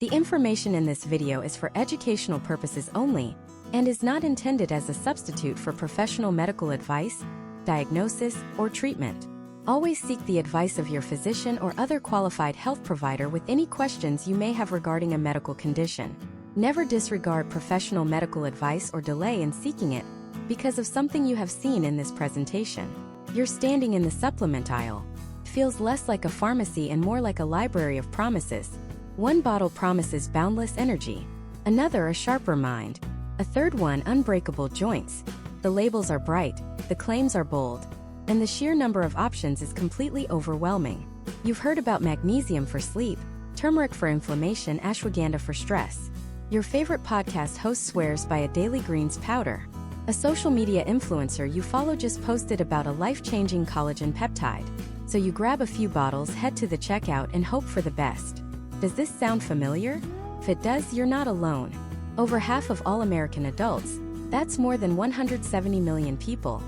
The information in this video is for educational purposes only and is not intended as a substitute for professional medical advice, diagnosis, or treatment. Always seek the advice of your physician or other qualified health provider with any questions you may have regarding a medical condition. Never disregard professional medical advice or delay in seeking it because of something you have seen in this presentation. You're standing in the supplement aisle. Feels less like a pharmacy and more like a library of promises. One bottle promises boundless energy, another a sharper mind, a third one unbreakable joints. The labels are bright, the claims are bold, and the sheer number of options is completely overwhelming. You've heard about magnesium for sleep, turmeric for inflammation, ashwagandha for stress. Your favorite podcast host swears by a daily greens powder. A social media influencer you follow just posted about a life-changing collagen peptide. So you grab a few bottles, head to the checkout, and hope for the best. Does this sound familiar? If it does, you're not alone. Over half of all American adults, that's more than 170 million people,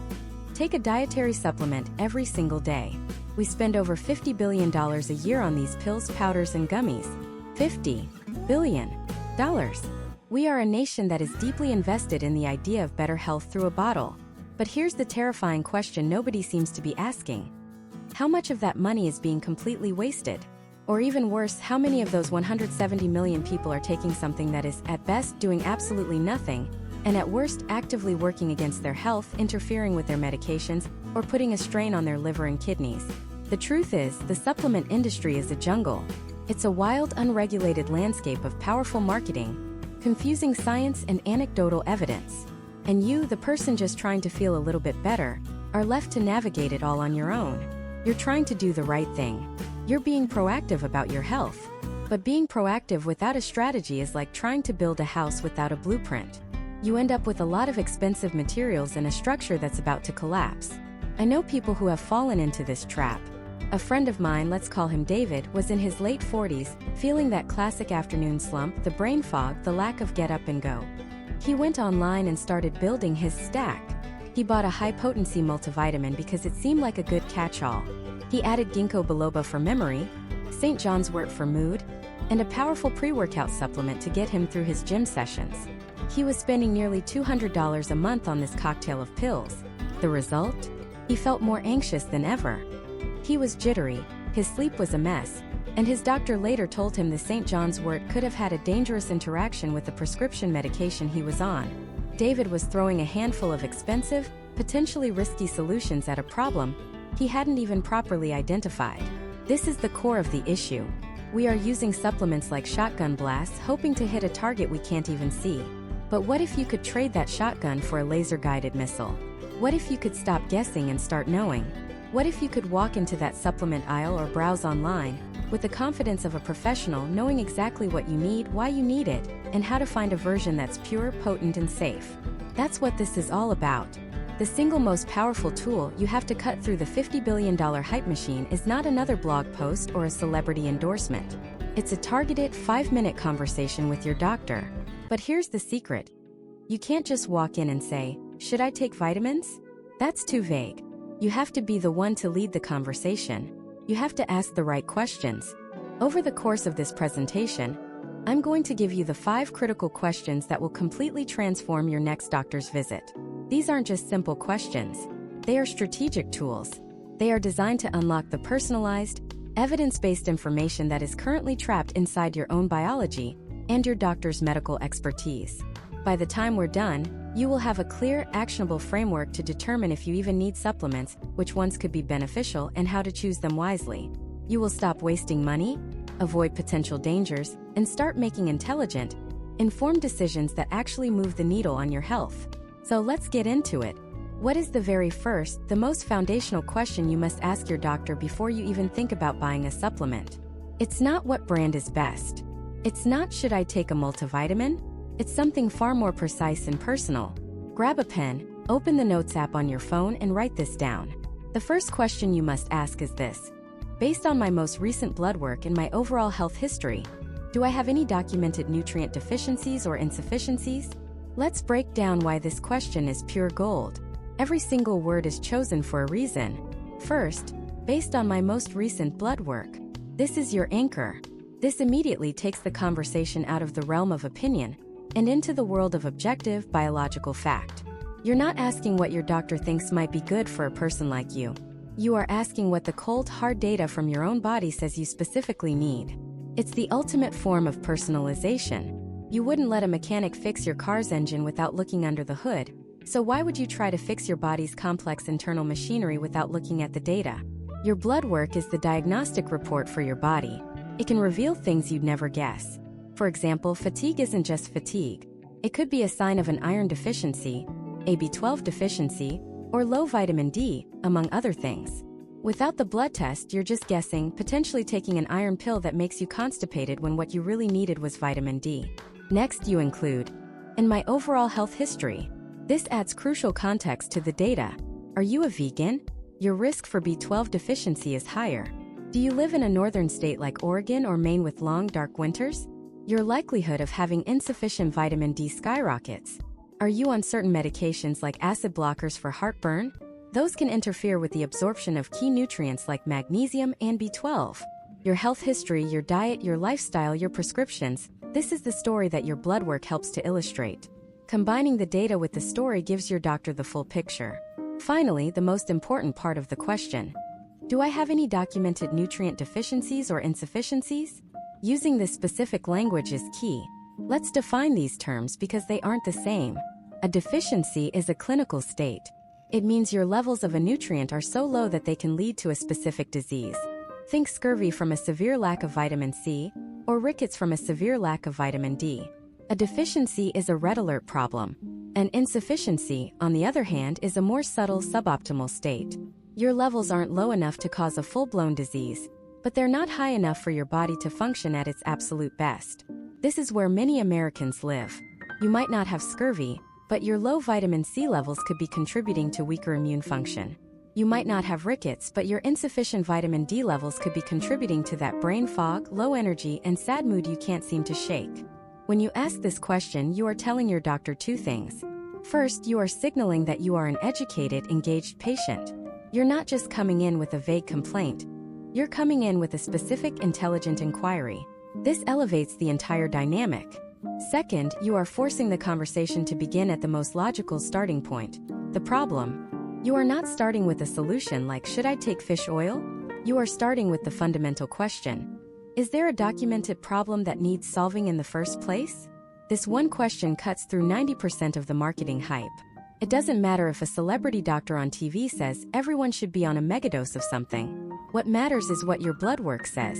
take a dietary supplement every single day. We spend over $50 billion a year on these pills, powders, and gummies. $50 billion. We are a nation that is deeply invested in the idea of better health through a bottle. But here's the terrifying question nobody seems to be asking. How much of that money is being completely wasted? Or even worse, how many of those 170 million people are taking something that is, at best, doing absolutely nothing, and at worst, actively working against their health, interfering with their medications, or putting a strain on their liver and kidneys? The truth is, the supplement industry is a jungle. It's a wild, unregulated landscape of powerful marketing, confusing science, and anecdotal evidence. And you, the person just trying to feel a little bit better, are left to navigate it all on your own. You're trying to do the right thing. You're being proactive about your health. But being proactive without a strategy is like trying to build a house without a blueprint. You end up with a lot of expensive materials and a structure that's about to collapse. I know people who have fallen into this trap. A friend of mine, let's call him David, was in his late 40s, feeling that classic afternoon slump, the brain fog, the lack of get up and go. He went online and started building his stack. He bought a high-potency multivitamin because it seemed like a good catch-all. He added ginkgo biloba for memory, St. John's wort for mood, and a powerful pre-workout supplement to get him through his gym sessions. He was spending nearly $200 a month on this cocktail of pills. The result? He felt more anxious than ever. He was jittery, his sleep was a mess, and his doctor later told him the St. John's wort could have had a dangerous interaction with the prescription medication he was on. David was throwing a handful of expensive, potentially risky solutions at a problem he hadn't even properly identified. This is the core of the issue. We are using supplements like shotgun blasts, hoping to hit a target we can't even see. But what if you could trade that shotgun for a laser-guided missile? What if you could stop guessing and start knowing? What if you could walk into that supplement aisle or browse online with the confidence of a professional, knowing exactly what you need, why you need it, and how to find a version that's pure, potent, and safe? That's what this is all about. The single most powerful tool you have to cut through the $50 billion hype machine is not another blog post or a celebrity endorsement. It's a targeted 5-minute conversation with your doctor. But here's the secret. You can't just walk in and say, "Should I take vitamins?" That's too vague. You have to be the one to lead the conversation. You have to ask the right questions. Over the course of this presentation, I'm going to give you the 5 critical questions that will completely transform your next doctor's visit. These aren't just simple questions. They are strategic tools. They are designed to unlock the personalized, evidence-based information that is currently trapped inside your own biology and your doctor's medical expertise. By the time we're done, you will have a clear, actionable framework to determine if you even need supplements, which ones could be beneficial, and how to choose them wisely. You will stop wasting money, avoid potential dangers, and start making intelligent, informed decisions that actually move the needle on your health. So let's get into it. What is the very first, the most foundational question you must ask your doctor before you even think about buying a supplement? It's not what brand is best. It's not should I take a multivitamin? It's something far more precise and personal. Grab a pen, open the Notes app on your phone, and write this down. The first question you must ask is this. Based on my most recent blood work and my overall health history, do I have any documented nutrient deficiencies or insufficiencies? Let's break down why this question is pure gold. Every single word is chosen for a reason. First, based on my most recent blood work. This is your anchor. This immediately takes the conversation out of the realm of opinion and into the world of objective biological fact. You're not asking what your doctor thinks might be good for a person like you. You are asking what the cold, hard data from your own body says you specifically need. It's the ultimate form of personalization. You wouldn't let a mechanic fix your car's engine without looking under the hood, so why would you try to fix your body's complex internal machinery without looking at the data? Your blood work is the diagnostic report for your body. It can reveal things you'd never guess. For example, fatigue isn't just fatigue. It could be a sign of an iron deficiency, a B12 deficiency, or low vitamin D, among other things. Without the blood test, you're just guessing, potentially taking an iron pill that makes you constipated when what you really needed was vitamin D. Next, you include, in my overall health history. This adds crucial context to the data. Are you a vegan? Your risk for B12 deficiency is higher. Do you live in a northern state like Oregon or Maine with long, dark winters? Your likelihood of having insufficient vitamin D skyrockets. Are you on certain medications like acid blockers for heartburn? Those can interfere with the absorption of key nutrients like magnesium and B12. Your health history, your diet, your lifestyle, your prescriptions. This is the story that your blood work helps to illustrate. Combining the data with the story gives your doctor the full picture. Finally, the most important part of the question. Do I have any documented nutrient deficiencies or insufficiencies? Using this specific language is key. Let's define these terms because they aren't the same. A deficiency is a clinical state. It means your levels of a nutrient are so low that they can lead to a specific disease. Think scurvy from a severe lack of vitamin C, or rickets from a severe lack of vitamin D. A deficiency is a red alert problem. An insufficiency, on the other hand, is a more subtle suboptimal state. Your levels aren't low enough to cause a full-blown disease, but they're not high enough for your body to function at its absolute best. This is where many Americans live. You might not have scurvy, but your low vitamin C levels could be contributing to weaker immune function. You might not have rickets, but your insufficient vitamin D levels could be contributing to that brain fog, low energy, and sad mood you can't seem to shake. When you ask this question, you are telling your doctor two things. First, you are signaling that you are an educated, engaged patient. You're not just coming in with a vague complaint. You're coming in with a specific, intelligent inquiry. This elevates the entire dynamic. Second, you are forcing the conversation to begin at the most logical starting point, the problem. You are not starting with a solution like, should I take fish oil? You are starting with the fundamental question. Is there a documented problem that needs solving in the first place? This one question cuts through 90% of the marketing hype. It doesn't matter if a celebrity doctor on TV says everyone should be on a megadose of something. What matters is what your blood work says.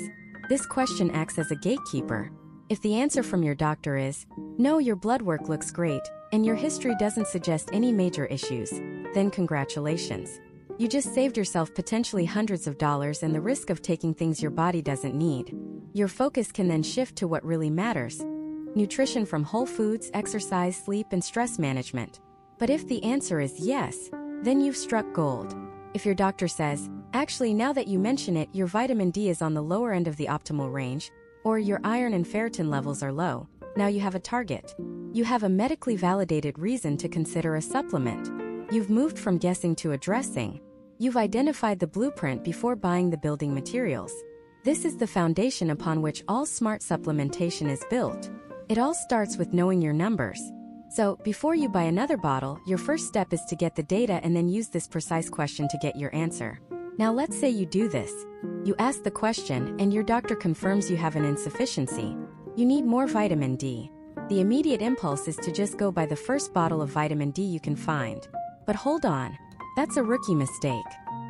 This question acts as a gatekeeper. If the answer from your doctor is, no, your blood work looks great, and your history doesn't suggest any major issues, then congratulations. You just saved yourself potentially hundreds of dollars and the risk of taking things your body doesn't need. Your focus can then shift to what really matters. Nutrition from whole foods, exercise, sleep, and stress management. But if the answer is yes, then you've struck gold. If your doctor says, actually, now that you mention it, your vitamin D is on the lower end of the optimal range, or your iron and ferritin levels are low, now you have a target. You have a medically validated reason to consider a supplement. You've moved from guessing to addressing. You've identified the blueprint before buying the building materials. This is the foundation upon which all smart supplementation is built. It all starts with knowing your numbers. So, before you buy another bottle, your first step is to get the data and then use this precise question to get your answer. Now let's say you do this. You ask the question, and your doctor confirms you have an insufficiency. You need more vitamin D. The immediate impulse is to just go buy the first bottle of vitamin D you can find. But hold on. That's a rookie mistake.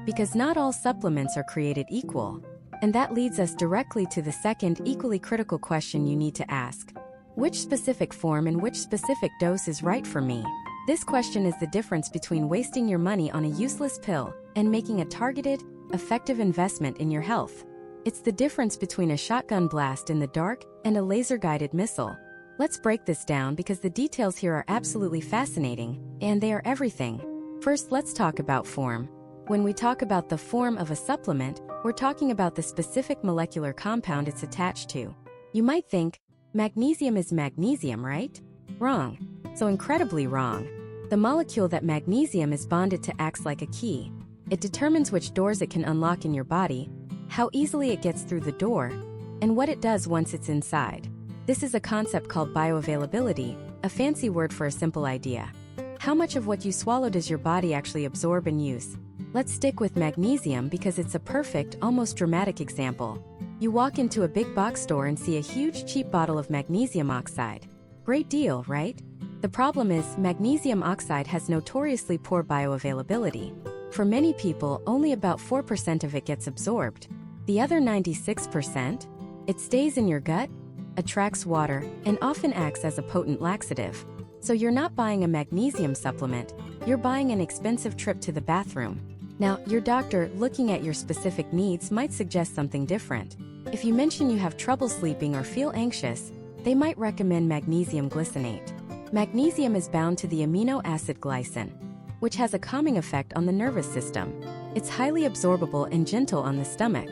Because not all supplements are created equal. And that leads us directly to the second, equally critical question you need to ask. Which specific form and which specific dose is right for me? This question is the difference between wasting your money on a useless pill and making a targeted, effective investment in your health. It's the difference between a shotgun blast in the dark and a laser-guided missile. Let's break this down because the details here are absolutely fascinating, and they are everything. First, let's talk about form. When we talk about the form of a supplement, we're talking about the specific molecular compound it's attached to. You might think, magnesium is magnesium, right? Wrong. So incredibly wrong. The molecule that magnesium is bonded to acts like a key. It determines which doors it can unlock in your body, how easily it gets through the door, and what it does once it's inside. This is a concept called bioavailability, a fancy word for a simple idea. How much of what you swallow does your body actually absorb and use? Let's stick with magnesium because it's a perfect, almost dramatic example. You walk into a big box store and see a huge cheap bottle of magnesium oxide. Great deal, right? The problem is, magnesium oxide has notoriously poor bioavailability. For many people, only about 4% of it gets absorbed. The other 96%? It stays in your gut, attracts water, and often acts as a potent laxative. So you're not buying a magnesium supplement, you're buying an expensive trip to the bathroom. Now, your doctor, looking at your specific needs, might suggest something different. If you mention you have trouble sleeping or feel anxious, they might recommend magnesium glycinate. Magnesium is bound to the amino acid glycine, which has a calming effect on the nervous system. It's highly absorbable and gentle on the stomach.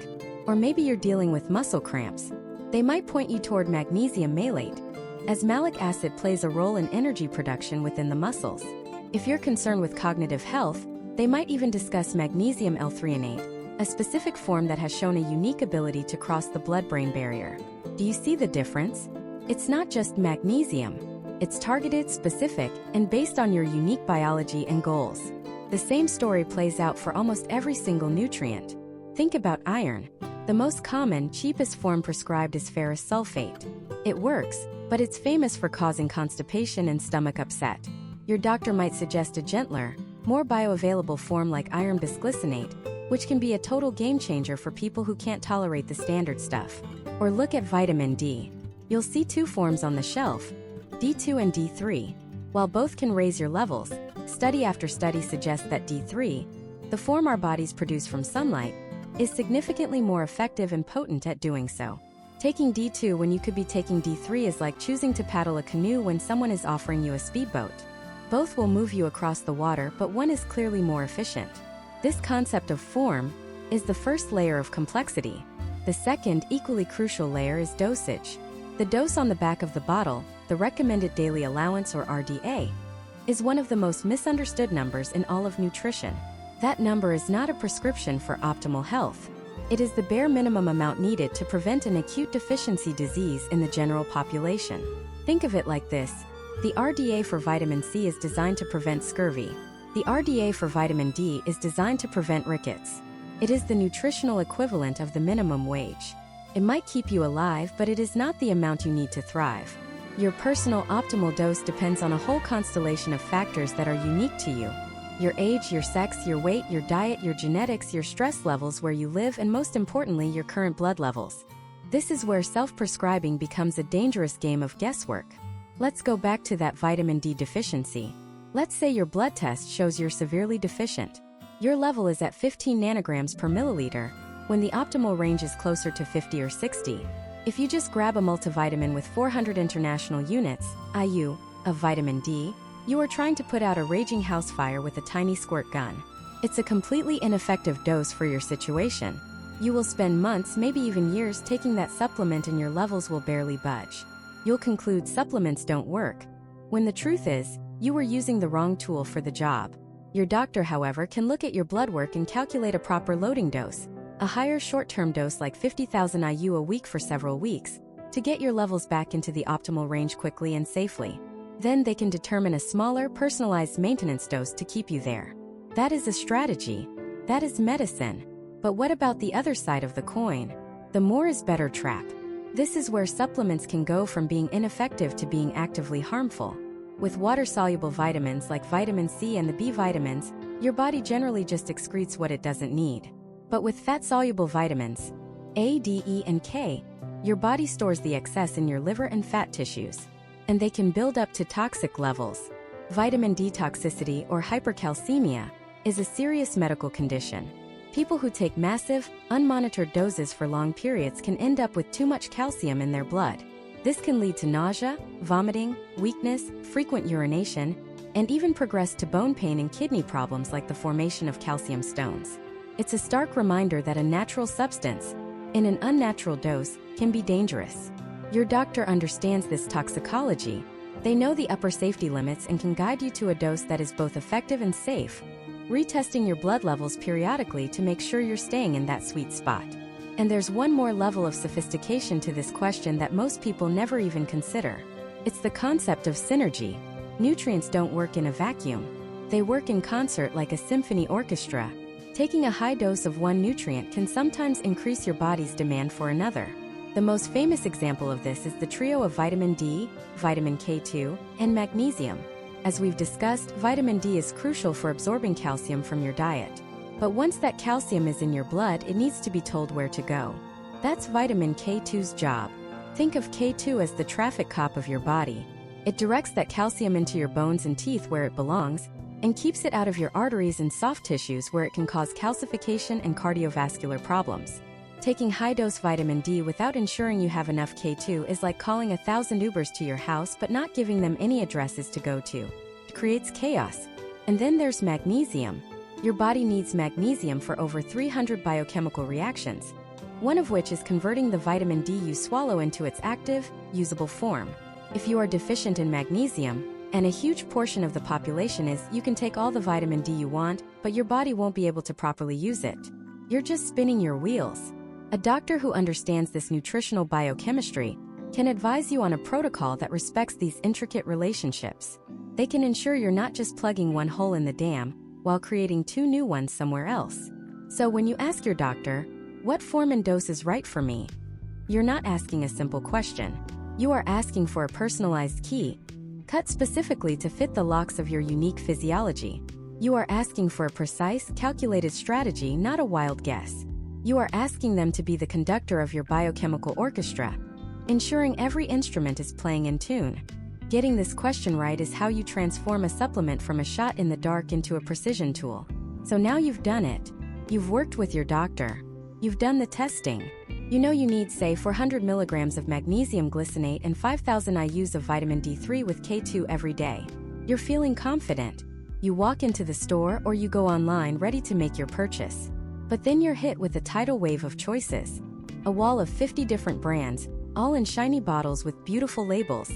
Or maybe you're dealing with muscle cramps. They might point you toward magnesium malate, as malic acid plays a role in energy production within the muscles. If you're concerned with cognitive health, they might even discuss magnesium L-threonate, a specific form that has shown a unique ability to cross the blood-brain barrier. Do you see the difference? It's not just magnesium. It's targeted, specific, and based on your unique biology and goals. The same story plays out for almost every single nutrient. Think about iron. The most common, cheapest form prescribed is ferrous sulfate. It works, but it's famous for causing constipation and stomach upset. Your doctor might suggest a gentler, more bioavailable form like iron bisglycinate, which can be a total game changer for people who can't tolerate the standard stuff. Or look at vitamin D. You'll see two forms on the shelf, D2 and D3. While both can raise your levels, study after study suggests that D3, the form our bodies produce from sunlight, is significantly more effective and potent at doing so. Taking D2 when you could be taking D3 is like choosing to paddle a canoe when someone is offering you a speedboat. Both will move you across the water, but one is clearly more efficient. This concept of form is the first layer of complexity. The second, equally crucial layer is dosage. The dose on the back of the bottle, the recommended daily allowance or RDA, is one of the most misunderstood numbers in all of nutrition. That number is not a prescription for optimal health. It is the bare minimum amount needed to prevent an acute deficiency disease in the general population. Think of it like this. The RDA for vitamin C is designed to prevent scurvy. The RDA for vitamin D is designed to prevent rickets. It is the nutritional equivalent of the minimum wage. It might keep you alive, but it is not the amount you need to thrive. Your personal optimal dose depends on a whole constellation of factors that are unique to you. Your age, your sex, your weight, your diet, your genetics, your stress levels, where you live, and most importantly, your current blood levels. This is where self-prescribing becomes a dangerous game of guesswork. Let's go back to that vitamin D deficiency. Let's say your blood test shows you're severely deficient. Your level is at 15 nanograms per milliliter, when the optimal range is closer to 50 or 60. If you just grab a multivitamin with 400 international units, IU, of vitamin D, you are trying to put out a raging house fire with a tiny squirt gun. It's a completely ineffective dose for your situation. You will spend months, maybe even years, taking that supplement and your levels will barely budge. You'll conclude supplements don't work, when the truth is, you were using the wrong tool for the job. Your doctor, however, can look at your blood work and calculate a proper loading dose, a higher short-term dose like 50,000 IU a week for several weeks, to get your levels back into the optimal range quickly and safely. Then they can determine a smaller, personalized maintenance dose to keep you there. That is a strategy. That is medicine. But what about the other side of the coin? The more is better trap. This is where supplements can go from being ineffective to being actively harmful. With water-soluble vitamins like vitamin C and the B vitamins, your body generally just excretes what it doesn't need. But with fat-soluble vitamins, A, D, E, and K, your body stores the excess in your liver and fat tissues, and they can build up to toxic levels. Vitamin D toxicity, or hypercalcemia, is a serious medical condition. People who take massive, unmonitored doses for long periods can end up with too much calcium in their blood. This can lead to nausea, vomiting, weakness, frequent urination, and even progress to bone pain and kidney problems like the formation of calcium stones. It's a stark reminder that a natural substance, in an unnatural dose, can be dangerous. Your doctor understands this toxicology. They know the upper safety limits and can guide you to a dose that is both effective and safe, retesting your blood levels periodically to make sure you're staying in that sweet spot. And there's one more level of sophistication to this question that most people never even consider. It's the concept of synergy. Nutrients don't work in a vacuum. They work in concert like a symphony orchestra. Taking a high dose of one nutrient can sometimes increase your body's demand for another. The most famous example of this is the trio of vitamin D, vitamin K2, and magnesium. As we've discussed, vitamin D is crucial for absorbing calcium from your diet. But once that calcium is in your blood, it needs to be told where to go. That's vitamin K2's job. Think of K2 as the traffic cop of your body. It directs that calcium into your bones and teeth where it belongs, and keeps it out of your arteries and soft tissues where it can cause calcification and cardiovascular problems. Taking high-dose vitamin D without ensuring you have enough K2 is like calling 1,000 Ubers to your house but not giving them any addresses to go to. It creates chaos. And then there's magnesium. Your body needs magnesium for over 300 biochemical reactions, one of which is converting the vitamin D you swallow into its active, usable form. If you are deficient in magnesium, and a huge portion of the population is, you can take all the vitamin D you want, but your body won't be able to properly use it. You're just spinning your wheels. A doctor who understands this nutritional biochemistry can advise you on a protocol that respects these intricate relationships. They can ensure you're not just plugging one hole in the dam, while creating two new ones somewhere else. So when you ask your doctor, what form and dose is right for me? You're not asking a simple question. You are asking for a personalized key, cut specifically to fit the locks of your unique physiology. You are asking for a precise, calculated strategy, not a wild guess. You are asking them to be the conductor of your biochemical orchestra, ensuring every instrument is playing in tune. Getting this question right is how you transform a supplement from a shot in the dark into a precision tool. So now you've done it. You've worked with your doctor. You've done the testing. You know you need, say, 400 milligrams of magnesium glycinate and 5,000 IUs of vitamin D3 with K2 every day. You're feeling confident. You walk into the store or you go online ready to make your purchase. But then you're hit with a tidal wave of choices. A wall of 50 different brands, all in shiny bottles with beautiful labels,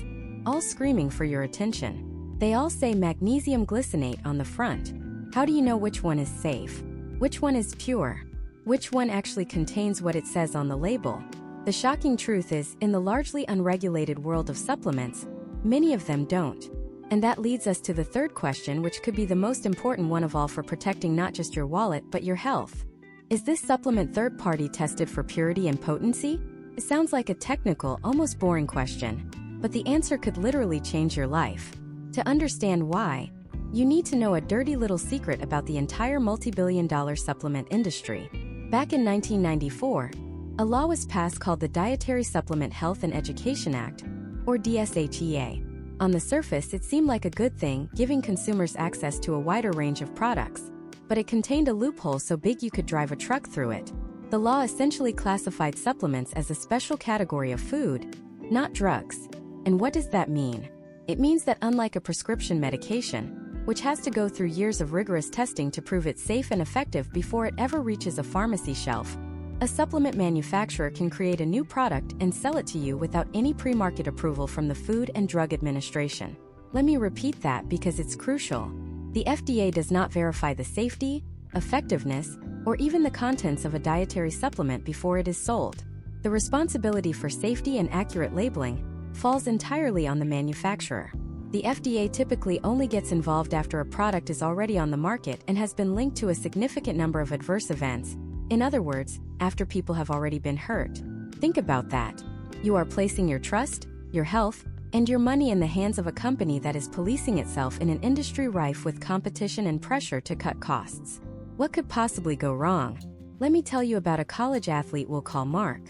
all screaming for your attention. They all say magnesium glycinate on the front. How do you know which one is safe? Which one is pure? Which one actually contains what it says on the label? The shocking truth is, in the largely unregulated world of supplements, many of them don't. And that leads us to the third question, which could be the most important one of all for protecting not just your wallet but your health. Is this supplement third-party tested for purity and potency? It sounds like a technical, almost boring question, but the answer could literally change your life. To understand why, you need to know a dirty little secret about the entire multi-billion-dollar supplement industry. Back in 1994, a law was passed called the Dietary Supplement Health and Education Act, or DSHEA. On the surface, it seemed like a good thing, giving consumers access to a wider range of products. But it contained a loophole so big you could drive a truck through it. The law essentially classified supplements as a special category of food, not drugs. And what does that mean? It means that unlike a prescription medication, which has to go through years of rigorous testing to prove it's safe and effective before it ever reaches a pharmacy shelf, a supplement manufacturer can create a new product and sell it to you without any pre-market approval from the Food and Drug Administration. Let me repeat that because it's crucial. The FDA does not verify the safety, effectiveness, or even the contents of a dietary supplement before it is sold. The responsibility for safety and accurate labeling falls entirely on the manufacturer. The FDA typically only gets involved after a product is already on the market and has been linked to a significant number of adverse events. In other words, after people have already been hurt. Think about that. You are placing your trust, your health, and your money in the hands of a company that is policing itself in an industry rife with competition and pressure to cut costs. What could possibly go wrong? Let me tell you about a college athlete we'll call Mark.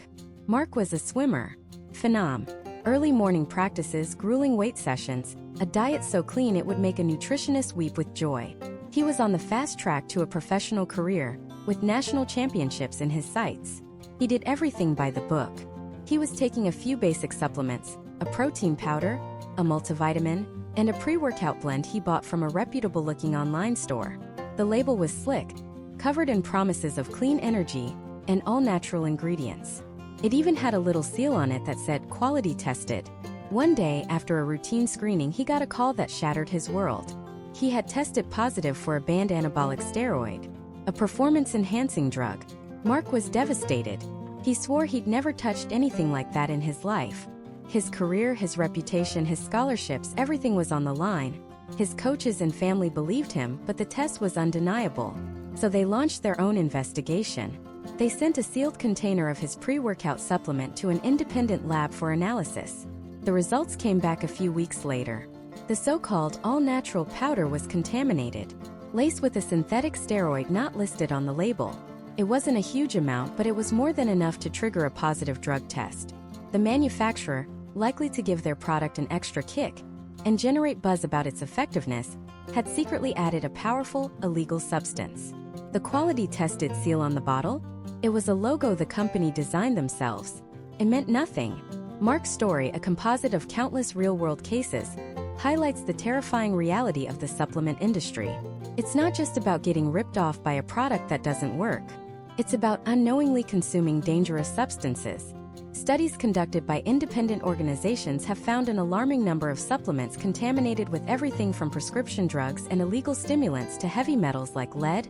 Mark was a swimmer. Phenom. Early morning practices, grueling weight sessions, a diet so clean it would make a nutritionist weep with joy. He was on the fast track to a professional career, with national championships in his sights. He did everything by the book. He was taking a few basic supplements, a protein powder, a multivitamin, and a pre-workout blend he bought from a reputable-looking online store. The label was slick, covered in promises of clean energy and all-natural ingredients. It even had a little seal on it that said, "Quality tested." One day, after a routine screening, he got a call that shattered his world. He had tested positive for a banned anabolic steroid, a performance-enhancing drug. Mark was devastated. He swore he'd never touched anything like that in his life. His career, his reputation, his scholarships, everything was on the line. His coaches and family believed him, but the test was undeniable. So they launched their own investigation. They sent a sealed container of his pre-workout supplement to an independent lab for analysis. The results came back a few weeks later. The so-called all-natural powder was contaminated, laced with a synthetic steroid not listed on the label. It wasn't a huge amount, but it was more than enough to trigger a positive drug test. The manufacturer, likely to give their product an extra kick and generate buzz about its effectiveness, had secretly added a powerful, illegal substance. The quality-tested seal on the bottle? It was a logo the company designed themselves. It meant nothing. Mark's story, a composite of countless real-world cases, highlights the terrifying reality of the supplement industry. It's not just about getting ripped off by a product that doesn't work. It's about unknowingly consuming dangerous substances. Studies conducted by independent organizations have found an alarming number of supplements contaminated with everything from prescription drugs and illegal stimulants to heavy metals like lead,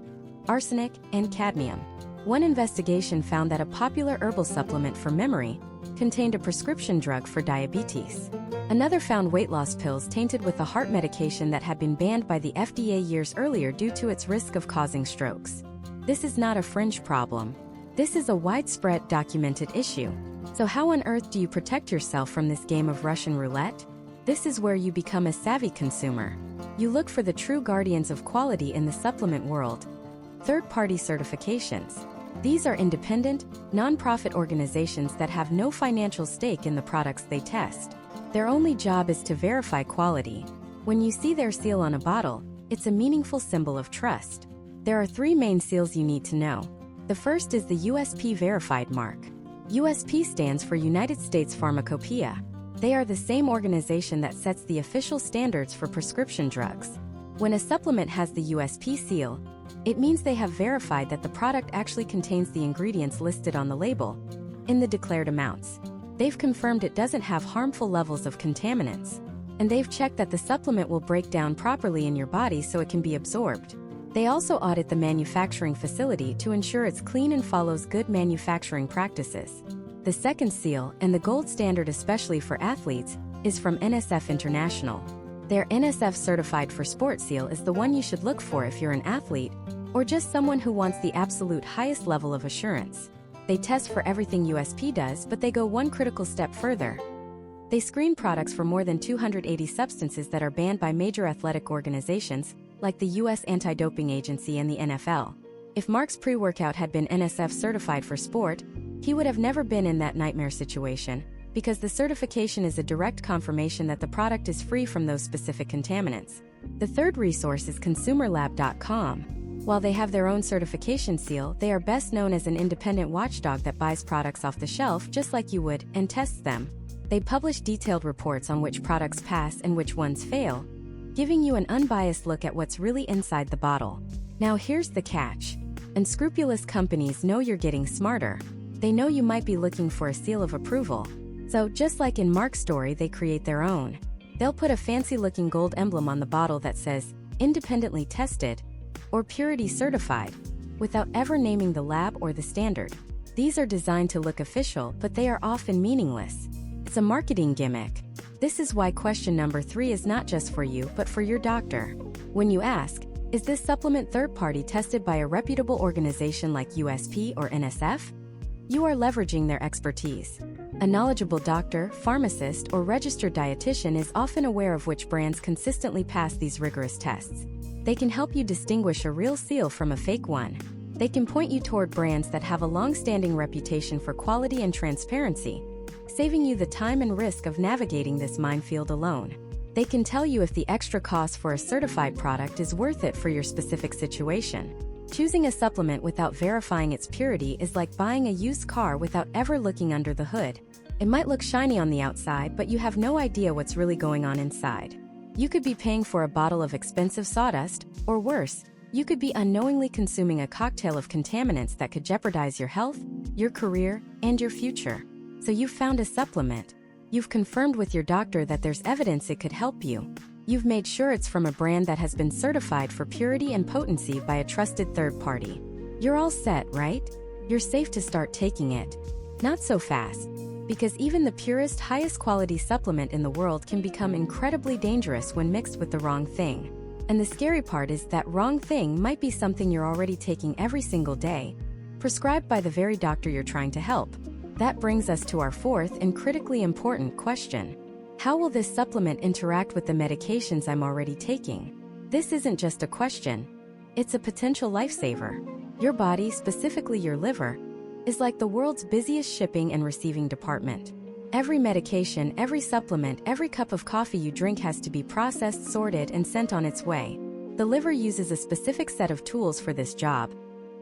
arsenic, and cadmium. One investigation found that a popular herbal supplement for memory contained a prescription drug for diabetes. Another found weight loss pills tainted with a heart medication that had been banned by the FDA years earlier due to its risk of causing strokes. This is not a fringe problem. This is a widespread, documented issue. So how on earth do you protect yourself from this game of Russian roulette? This is where you become a savvy consumer. You look for the true guardians of quality in the supplement world. Third-party certifications. These are independent, non-profit organizations that have no financial stake in the products they test. Their only job is to verify quality. When you see their seal on a bottle, it's a meaningful symbol of trust. There are 3 main seals you need to know. The first is the USP Verified mark. USP stands for United States Pharmacopoeia. They are the same organization that sets the official standards for prescription drugs. When a supplement has the USP seal, it means they have verified that the product actually contains the ingredients listed on the label, in the declared amounts. They've confirmed it doesn't have harmful levels of contaminants. And they've checked that the supplement will break down properly in your body so it can be absorbed. They also audit the manufacturing facility to ensure it's clean and follows good manufacturing practices. The second seal, and the gold standard especially for athletes, is from NSF International. Their NSF Certified for Sport seal is the one you should look for if you're an athlete, or just someone who wants the absolute highest level of assurance. They test for everything USP does, but they go one critical step further. They screen products for more than 280 substances that are banned by major athletic organizations, like the U.S. Anti-Doping Agency and the NFL. If Mark's pre-workout had been NSF certified for sport, he would have never been in that nightmare situation, because the certification is a direct confirmation that the product is free from those specific contaminants. The third resource is consumerlab.com. While they have their own certification seal, they are best known as an independent watchdog that buys products off the shelf just like you would and tests them. They publish detailed reports on which products pass and which ones fail, giving you an unbiased look at what's really inside the bottle. Now here's the catch. Unscrupulous companies know you're getting smarter. They know you might be looking for a seal of approval. So just like in Mark's story, they create their own. They'll put a fancy-looking gold emblem on the bottle that says, independently tested, or purity certified, without ever naming the lab or the standard. These are designed to look official, but they are often meaningless. It's a marketing gimmick. This is why question number 3 is not just for you, but for your doctor. When you ask, is this supplement third-party tested by a reputable organization like USP or NSF? You are leveraging their expertise. A knowledgeable doctor, pharmacist, or registered dietitian is often aware of which brands consistently pass these rigorous tests. They can help you distinguish a real seal from a fake one. They can point you toward brands that have a long-standing reputation for quality and transparency, saving you the time and risk of navigating this minefield alone. They can tell you if the extra cost for a certified product is worth it for your specific situation. Choosing a supplement without verifying its purity is like buying a used car without ever looking under the hood. It might look shiny on the outside, but you have no idea what's really going on inside. You could be paying for a bottle of expensive sawdust, or worse, you could be unknowingly consuming a cocktail of contaminants that could jeopardize your health, your career, and your future. So you've found a supplement. You've confirmed with your doctor that there's evidence it could help you. You've made sure it's from a brand that has been certified for purity and potency by a trusted third party. You're all set, right? You're safe to start taking it. Not so fast, because even the purest, highest quality supplement in the world can become incredibly dangerous when mixed with the wrong thing. And the scary part is that wrong thing might be something you're already taking every single day, prescribed by the very doctor you're trying to help. That brings us to our fourth and critically important question. How will this supplement interact with the medications I'm already taking? This isn't just a question. It's a potential lifesaver. Your body, specifically your liver, is like the world's busiest shipping and receiving department. Every medication, every supplement, every cup of coffee you drink has to be processed, sorted, and sent on its way. The liver uses a specific set of tools for this job,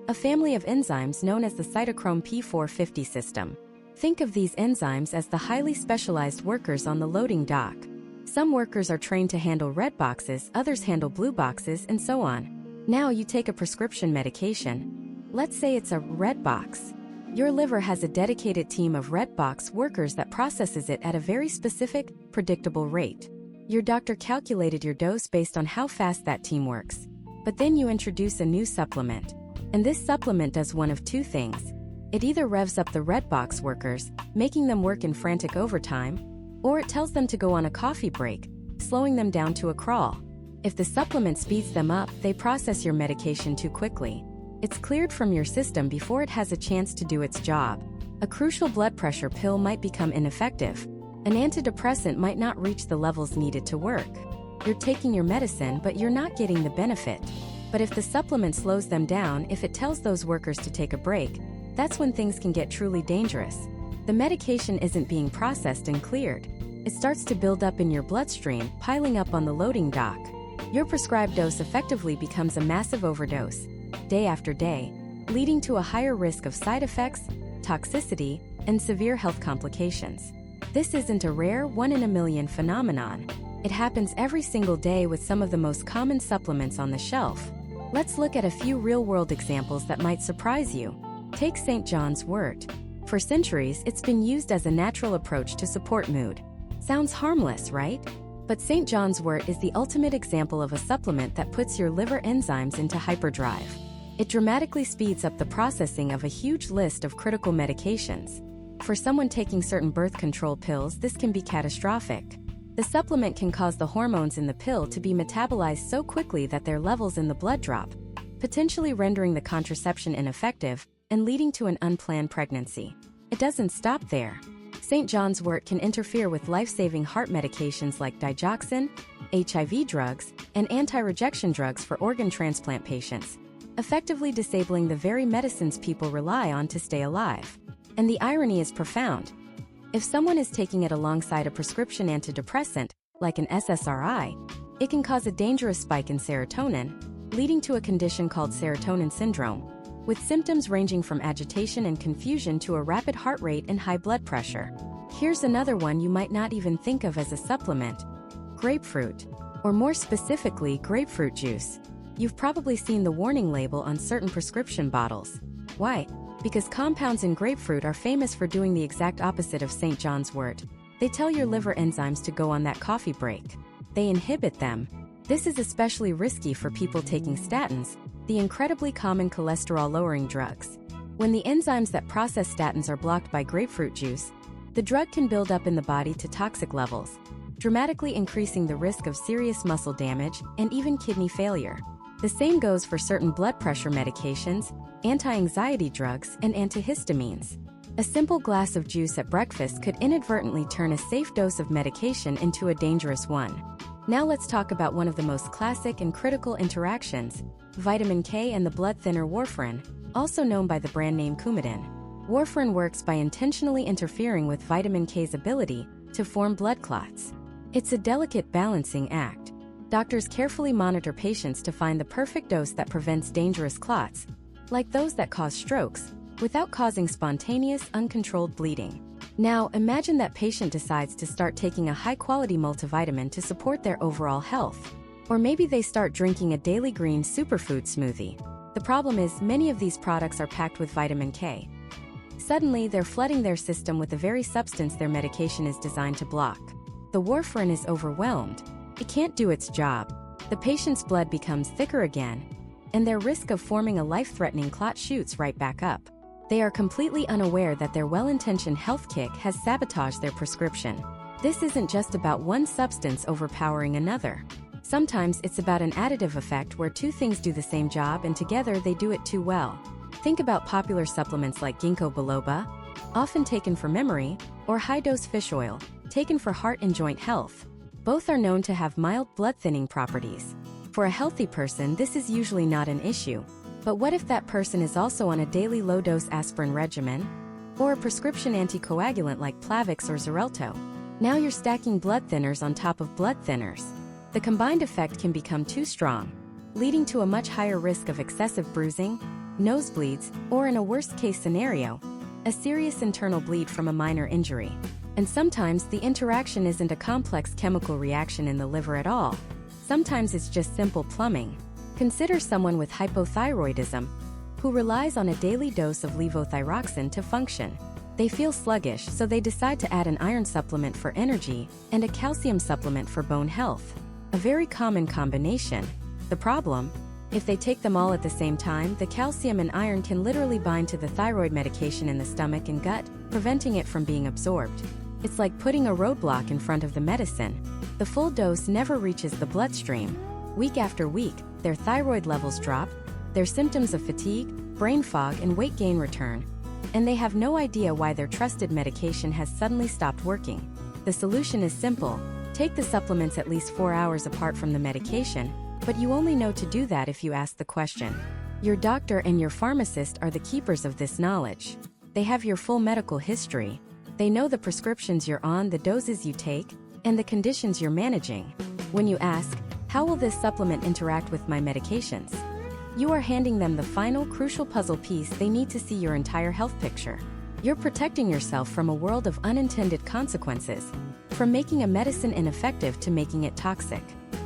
a family of enzymes known as the cytochrome P450 system. Think of these enzymes as the highly specialized workers on the loading dock. Some workers are trained to handle red boxes, others handle blue boxes, and so on. Now you take a prescription medication. Let's say it's a red box. Your liver has a dedicated team of red box workers that processes it at a very specific, predictable rate. Your doctor calculated your dose based on how fast that team works. But then you introduce a new supplement. And this supplement does one of two things. It either revs up the red box workers, making them work in frantic overtime, or it tells them to go on a coffee break, slowing them down to a crawl. If the supplement speeds them up, they process your medication too quickly. It's cleared from your system before it has a chance to do its job. A crucial blood pressure pill might become ineffective. An antidepressant might not reach the levels needed to work. You're taking your medicine, but you're not getting the benefit. But if the supplement slows them down, if it tells those workers to take a break, that's when things can get truly dangerous. The medication isn't being processed and cleared. It starts to build up in your bloodstream, piling up on the loading dock. Your prescribed dose effectively becomes a massive overdose, day after day, leading to a higher risk of side effects, toxicity, and severe health complications. This isn't a rare, one-in-a-million phenomenon. It happens every single day with some of the most common supplements on the shelf. Let's look at a few real-world examples that might surprise you. Take St. John's wort. For centuries, it's been used as a natural approach to support mood. Sounds harmless, right? But St. John's wort is the ultimate example of a supplement that puts your liver enzymes into hyperdrive. It dramatically speeds up the processing of a huge list of critical medications. For someone taking certain birth control pills, this can be catastrophic. The supplement can cause the hormones in the pill to be metabolized so quickly that their levels in the blood drop, potentially rendering the contraception ineffective and leading to an unplanned pregnancy. It doesn't stop there. St. John's wort can interfere with life-saving heart medications like digoxin, HIV drugs, and anti-rejection drugs for organ transplant patients, effectively disabling the very medicines people rely on to stay alive. And the irony is profound. If someone is taking it alongside a prescription antidepressant, like an SSRI, it can cause a dangerous spike in serotonin, leading to a condition called serotonin syndrome, with symptoms ranging from agitation and confusion to a rapid heart rate and high blood pressure. Here's another one you might not even think of as a supplement: grapefruit, or more specifically, grapefruit juice. You've probably seen the warning label on certain prescription bottles. Why? Because compounds in grapefruit are famous for doing the exact opposite of St. John's wort. They tell your liver enzymes to go on that coffee break. They inhibit them. This is especially risky for people taking statins, the incredibly common cholesterol-lowering drugs. When the enzymes that process statins are blocked by grapefruit juice, the drug can build up in the body to toxic levels, dramatically increasing the risk of serious muscle damage and even kidney failure. The same goes for certain blood pressure medications, anti-anxiety drugs, and antihistamines. A simple glass of juice at breakfast could inadvertently turn a safe dose of medication into a dangerous one. Now let's talk about one of the most classic and critical interactions: vitamin K and the blood thinner warfarin, also known by the brand name Coumadin. Warfarin works by intentionally interfering with vitamin K's ability to form blood clots. It's a delicate balancing act. Doctors carefully monitor patients to find the perfect dose that prevents dangerous clots, like those that cause strokes, without causing spontaneous, uncontrolled bleeding. Now, imagine that patient decides to start taking a high-quality multivitamin to support their overall health. Or maybe they start drinking a daily green superfood smoothie. The problem is, many of these products are packed with vitamin K. Suddenly, they're flooding their system with the very substance their medication is designed to block. The warfarin is overwhelmed. It can't do its job. The patient's blood becomes thicker again, and their risk of forming a life-threatening clot shoots right back up. They are completely unaware that their well-intentioned health kick has sabotaged their prescription. This isn't just about one substance overpowering another. Sometimes it's about an additive effect where two things do the same job and together they do it too well. Think about popular supplements like ginkgo biloba, often taken for memory, or high-dose fish oil, taken for heart and joint health. Both are known to have mild blood-thinning properties. For a healthy person, this is usually not an issue. But what if that person is also on a daily low-dose aspirin regimen, or a prescription anticoagulant like Plavix or Xarelto? Now you're stacking blood thinners on top of blood thinners. The combined effect can become too strong, leading to a much higher risk of excessive bruising, nosebleeds, or in a worst-case scenario, a serious internal bleed from a minor injury. And sometimes the interaction isn't a complex chemical reaction in the liver at all. Sometimes it's just simple plumbing. Consider someone with hypothyroidism, who relies on a daily dose of levothyroxine to function. They feel sluggish, so they decide to add an iron supplement for energy and a calcium supplement for bone health. A very common combination. The problem? If they take them all at the same time, the calcium and iron can literally bind to the thyroid medication in the stomach and gut, preventing it from being absorbed. It's like putting a roadblock in front of the medicine. The full dose never reaches the bloodstream. Week after week, their thyroid levels drop, their symptoms of fatigue, brain fog, and weight gain return, and they have no idea why their trusted medication has suddenly stopped working. The solution is simple. Take the supplements at least 4 hours apart from the medication, but you only know to do that if you ask the question. Your doctor and your pharmacist are the keepers of this knowledge. They have your full medical history. They know the prescriptions you're on, the doses you take, and the conditions you're managing. When you ask, "How will this supplement interact with my medications?" you are handing them the final crucial puzzle piece they need to see your entire health picture. You're protecting yourself from a world of unintended consequences, from making a medicine ineffective to making it toxic.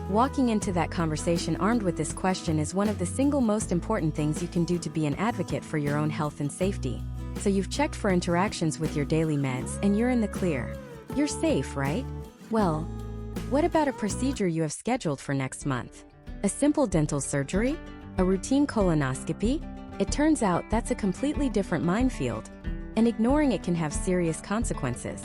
Walking into that conversation armed with this question is one of the single most important things you can do to be an advocate for your own health and safety. So you've checked for interactions with your daily meds and you're in the clear. You're safe, right? Well, what about a procedure you have scheduled for next month? A simple dental surgery? A routine colonoscopy? It turns out that's a completely different minefield, and ignoring it can have serious consequences.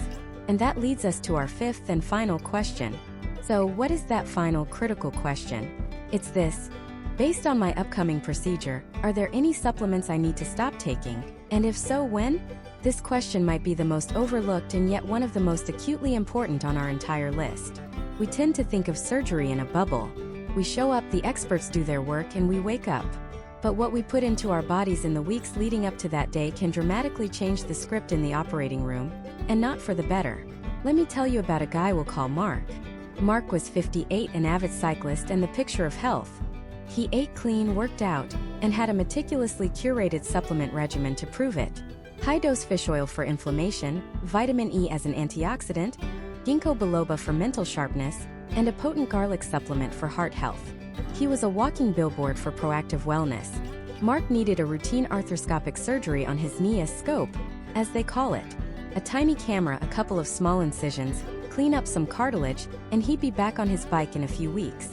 And that leads us to our fifth and final question. So what is that final critical question? It's this: based on my upcoming procedure, are there any supplements I need to stop taking? And if so, when? This question might be the most overlooked and yet one of the most acutely important on our entire list. We tend to think of surgery in a bubble. We show up, the experts do their work, and we wake up. But what we put into our bodies in the weeks leading up to that day can dramatically change the script in the operating room, and not for the better. Let me tell you about a guy we'll call Mark. Mark was 58, an avid cyclist and the picture of health. He ate clean, worked out, and had a meticulously curated supplement regimen to prove it. High-dose fish oil for inflammation, vitamin E as an antioxidant, ginkgo biloba for mental sharpness, and a potent garlic supplement for heart health. He was a walking billboard for proactive wellness. Mark needed a routine arthroscopic surgery on his knee, a scope, as they call it. A tiny camera, a couple of small incisions, clean up some cartilage, and he'd be back on his bike in a few weeks.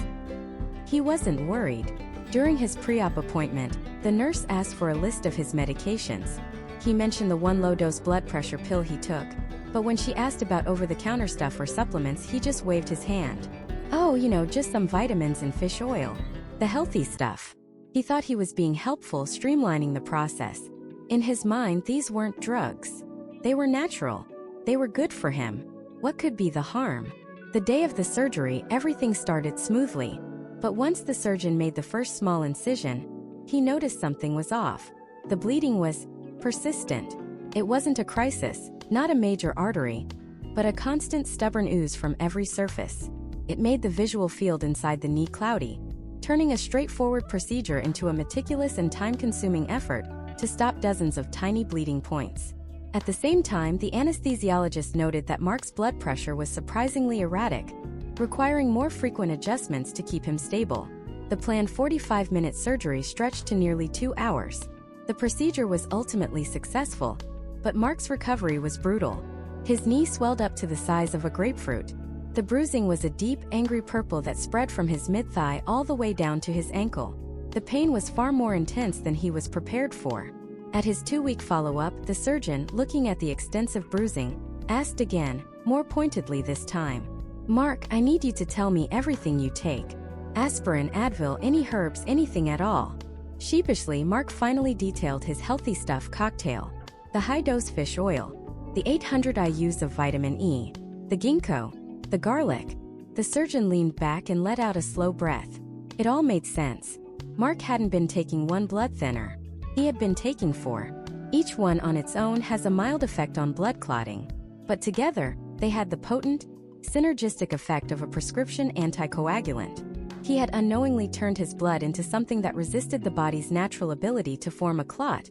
He wasn't worried. During his pre-op appointment, the nurse asked for a list of his medications. He mentioned the one low-dose blood pressure pill he took, but when she asked about over-the-counter stuff or supplements, he just waved his hand. Oh, just some vitamins and fish oil. The healthy stuff. He thought he was being helpful, streamlining the process. In his mind, these weren't drugs. They were natural. They were good for him. What could be the harm? The day of the surgery, everything started smoothly. But once the surgeon made the first small incision, he noticed something was off. The bleeding was persistent. It wasn't a crisis, not a major artery, but a constant stubborn ooze from every surface. It made the visual field inside the knee cloudy, turning a straightforward procedure into a meticulous and time-consuming effort to stop dozens of tiny bleeding points. At the same time, the anesthesiologist noted that Mark's blood pressure was surprisingly erratic, requiring more frequent adjustments to keep him stable. The planned 45-minute surgery stretched to nearly 2 hours. The procedure was ultimately successful, but Mark's recovery was brutal. His knee swelled up to the size of a grapefruit. The bruising was a deep, angry purple that spread from his mid-thigh all the way down to his ankle. The pain was far more intense than he was prepared for. At his 2-week follow-up, the surgeon, looking at the extensive bruising, asked again, more pointedly this time, "Mark, I need you to tell me everything you take. Aspirin, Advil, any herbs, anything at all." Sheepishly, Mark finally detailed his healthy stuff cocktail: the high-dose fish oil, the 800 IUs of vitamin E, the ginkgo, the garlic. The surgeon leaned back and let out a slow breath. It all made sense. Mark hadn't been taking one blood thinner. He had been taking 4. Each one on its own has a mild effect on blood clotting, but together, they had the potent, synergistic effect of a prescription anticoagulant. He had unknowingly turned his blood into something that resisted the body's natural ability to form a clot,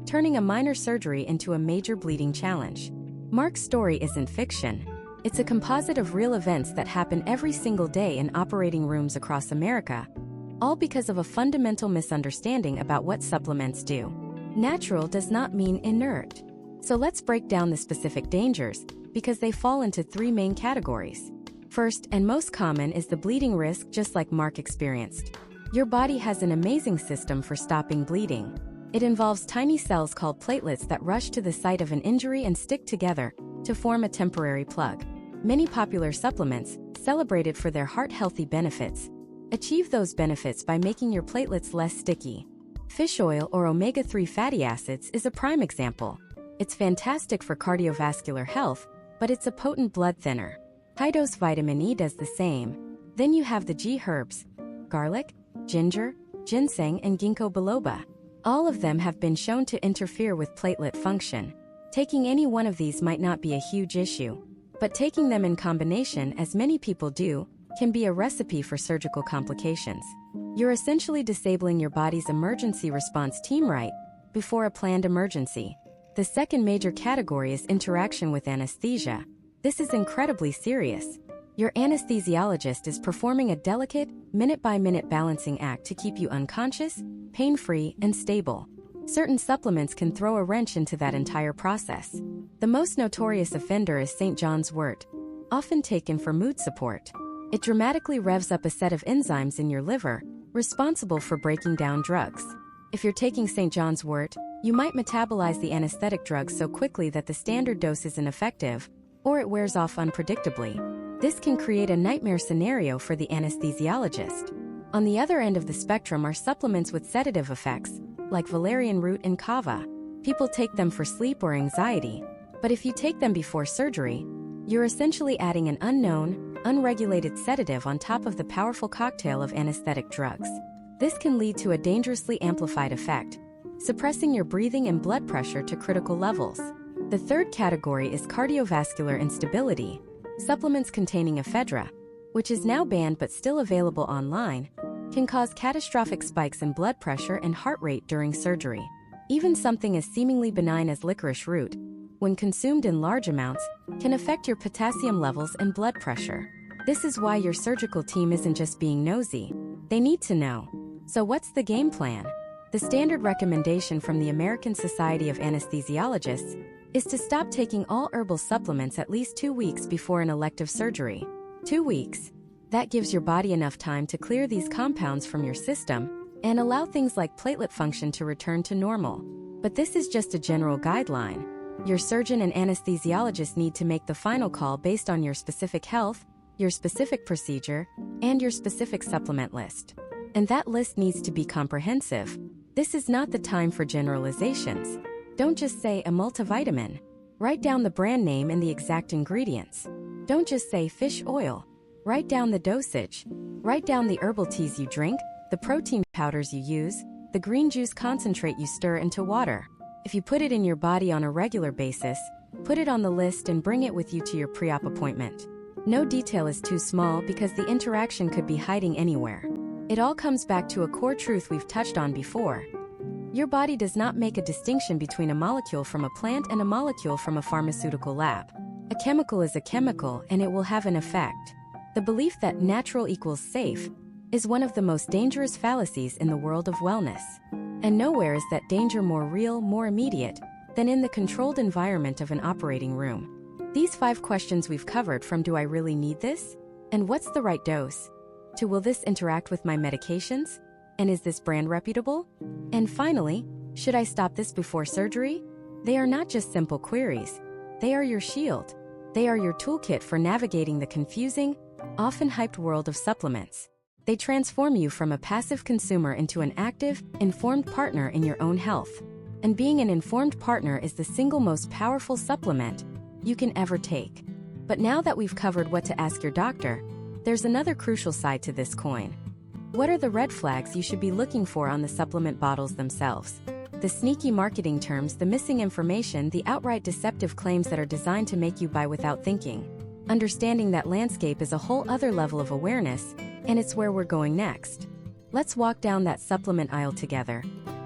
turning a minor surgery into a major bleeding challenge. Mark's story isn't fiction. It's a composite of real events that happen every single day in operating rooms across America, all because of a fundamental misunderstanding about what supplements do. Natural does not mean inert. So let's break down the specific dangers, because they fall into 3 main categories. First, and most common, is the bleeding risk, just like Mark experienced. Your body has an amazing system for stopping bleeding. It involves tiny cells called platelets that rush to the site of an injury and stick together to form a temporary plug. Many popular supplements, celebrated for their heart-healthy benefits, achieve those benefits by making your platelets less sticky. Fish oil or omega-3 fatty acids is a prime example. It's fantastic for cardiovascular health, but it's a potent blood thinner. High-dose vitamin E does the same. Then you have the G herbs: garlic, ginger, ginseng, and ginkgo biloba. All of them have been shown to interfere with platelet function. Taking any one of these might not be a huge issue, but taking them in combination, as many people do, can be a recipe for surgical complications. You're essentially disabling your body's emergency response team right before a planned emergency. The second major category is interaction with anesthesia. This is incredibly serious. Your anesthesiologist is performing a delicate, minute-by-minute balancing act to keep you unconscious, pain-free, and stable. Certain supplements can throw a wrench into that entire process. The most notorious offender is St. John's wort, often taken for mood support. It dramatically revs up a set of enzymes in your liver, responsible for breaking down drugs. If you're taking St. John's wort, you might metabolize the anesthetic drug so quickly that the standard dose isn't effective, or it wears off unpredictably. This can create a nightmare scenario for the anesthesiologist. On the other end of the spectrum are supplements with sedative effects, like valerian root and kava. People take them for sleep or anxiety, but if you take them before surgery, you're essentially adding an unknown, unregulated sedative on top of the powerful cocktail of anesthetic drugs. This can lead to a dangerously amplified effect, suppressing your breathing and blood pressure to critical levels. The third category is cardiovascular instability. Supplements containing ephedra, which is now banned but still available online, can cause catastrophic spikes in blood pressure and heart rate during surgery. Even something as seemingly benign as licorice root, when consumed in large amounts, can affect your potassium levels and blood pressure. This is why your surgical team isn't just being nosy. They need to know. So what's the game plan? The standard recommendation from the American Society of Anesthesiologists is to stop taking all herbal supplements at least 2 weeks before an elective surgery. 2 weeks. That gives your body enough time to clear these compounds from your system and allow things like platelet function to return to normal. But this is just a general guideline. Your surgeon and anesthesiologist need to make the final call based on your specific health, your specific procedure, and your specific supplement list. And that list needs to be comprehensive. This is not the time for generalizations. Don't just say a multivitamin. Write down the brand name and the exact ingredients. Don't just say fish oil. Write down the dosage. Write down the herbal teas you drink, the protein powders you use, the green juice concentrate you stir into water. If you put it in your body on a regular basis, put it on the list and bring it with you to your pre-op appointment. No detail is too small because the interaction could be hiding anywhere. It all comes back to a core truth we've touched on before. Your body does not make a distinction between a molecule from a plant and a molecule from a pharmaceutical lab. A chemical is a chemical and it will have an effect. The belief that natural equals safe is one of the most dangerous fallacies in the world of wellness. And nowhere is that danger more real, more immediate, than in the controlled environment of an operating room. These 5 questions we've covered, from do I really need this? And what's the right dose? To will this interact with my medications? And is this brand reputable? And finally, Should I stop this before surgery? They are not just simple queries. They are your shield. They are your toolkit for navigating the confusing, often hyped world of supplements. They transform you from a passive consumer into an active, informed partner in your own health. And being an informed partner is the single most powerful supplement you can ever take. But now that we've covered what to ask your doctor, there's another crucial side to this coin. What are the red flags you should be looking for on the supplement bottles themselves? The sneaky marketing terms, the missing information, the outright deceptive claims that are designed to make you buy without thinking. Understanding that landscape is a whole other level of awareness, and it's where we're going next. Let's walk down that supplement aisle together.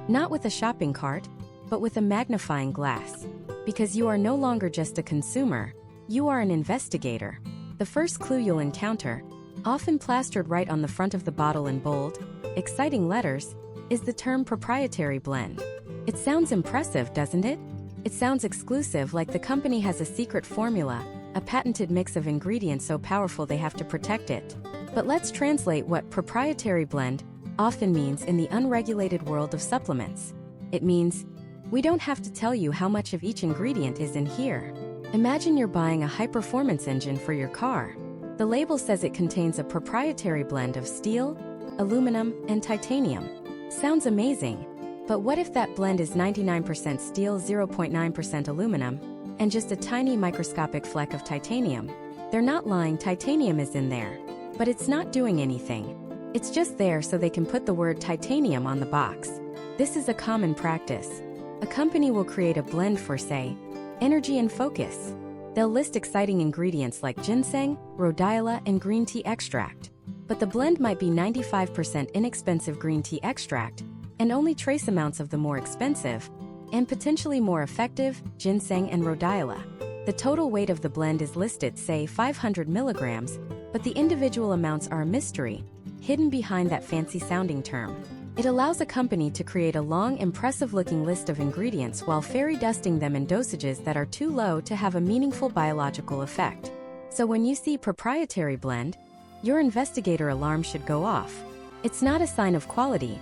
Not with a shopping cart, but with a magnifying glass. Because you are no longer just a consumer, you are an investigator. The first clue you'll encounter, often plastered right on the front of the bottle in bold, exciting letters, is the term proprietary blend. It sounds impressive, doesn't it? It sounds exclusive, like the company has a secret formula, a patented mix of ingredients so powerful they have to protect it. But let's translate what proprietary blend often means in the unregulated world of supplements. It means, we don't have to tell you how much of each ingredient is in here. Imagine you're buying a high-performance engine for your car. The label says it contains a proprietary blend of steel, aluminum, and titanium. Sounds amazing. But what if that blend is 99% steel, 0.9% aluminum, and just a tiny microscopic fleck of titanium? They're not lying, titanium is in there. But it's not doing anything. It's just there so they can put the word titanium on the box. This is a common practice. A company will create a blend for, say, energy and focus. They'll list exciting ingredients like ginseng, rhodiola, and green tea extract. But the blend might be 95% inexpensive green tea extract, and only trace amounts of the more expensive, and potentially more effective, ginseng and rhodiola. The total weight of the blend is listed, say, 500 milligrams, but the individual amounts are a mystery, hidden behind that fancy-sounding term. It allows a company to create a long, impressive-looking list of ingredients while fairy dusting them in dosages that are too low to have a meaningful biological effect. So when you see proprietary blend, your investigator alarm should go off. It's not a sign of quality.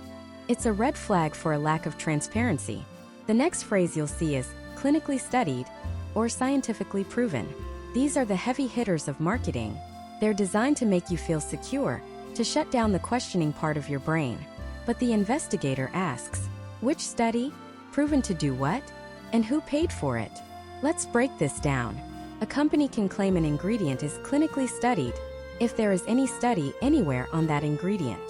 It's a red flag for a lack of transparency. The next phrase you'll see is clinically studied or scientifically proven. These are the heavy hitters of marketing. They're designed to make you feel secure, to shut down the questioning part of your brain. But the investigator asks, which study? Proven to do what? And who paid for it? Let's break this down. A company can claim an ingredient is clinically studied if there is any study anywhere on that ingredient.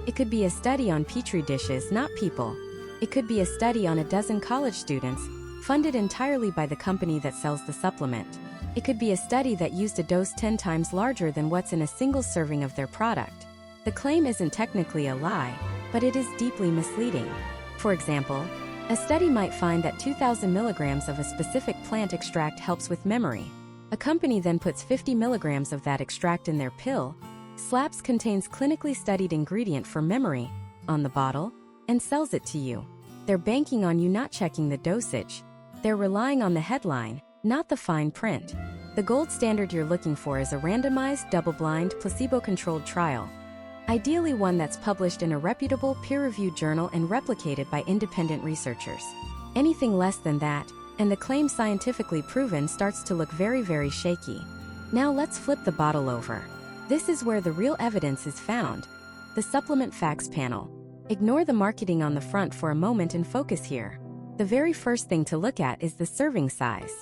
It could be a study on petri dishes, not people. It could be a study on a dozen college students, funded entirely by the company that sells the supplement. It could be a study that used a dose 10 times larger than what's in a single serving of their product. The claim isn't technically a lie, but it is deeply misleading. For example, a study might find that 2,000 milligrams of a specific plant extract helps with memory. A company then puts 50 milligrams of that extract in their pill, slaps contains clinically studied ingredient for memory on the bottle, and sells it to you. They're banking on you not checking the dosage. They're relying on the headline, not the fine print. The gold standard you're looking for is a randomized, double-blind, placebo-controlled trial. Ideally one that's published in a reputable, peer-reviewed journal and replicated by independent researchers. Anything less than that, and the claim scientifically proven starts to look very, very shaky. Now let's flip the bottle over. This is where the real evidence is found. The supplement facts panel. Ignore the marketing on the front for a moment and focus here. The very first thing to look at is the serving size.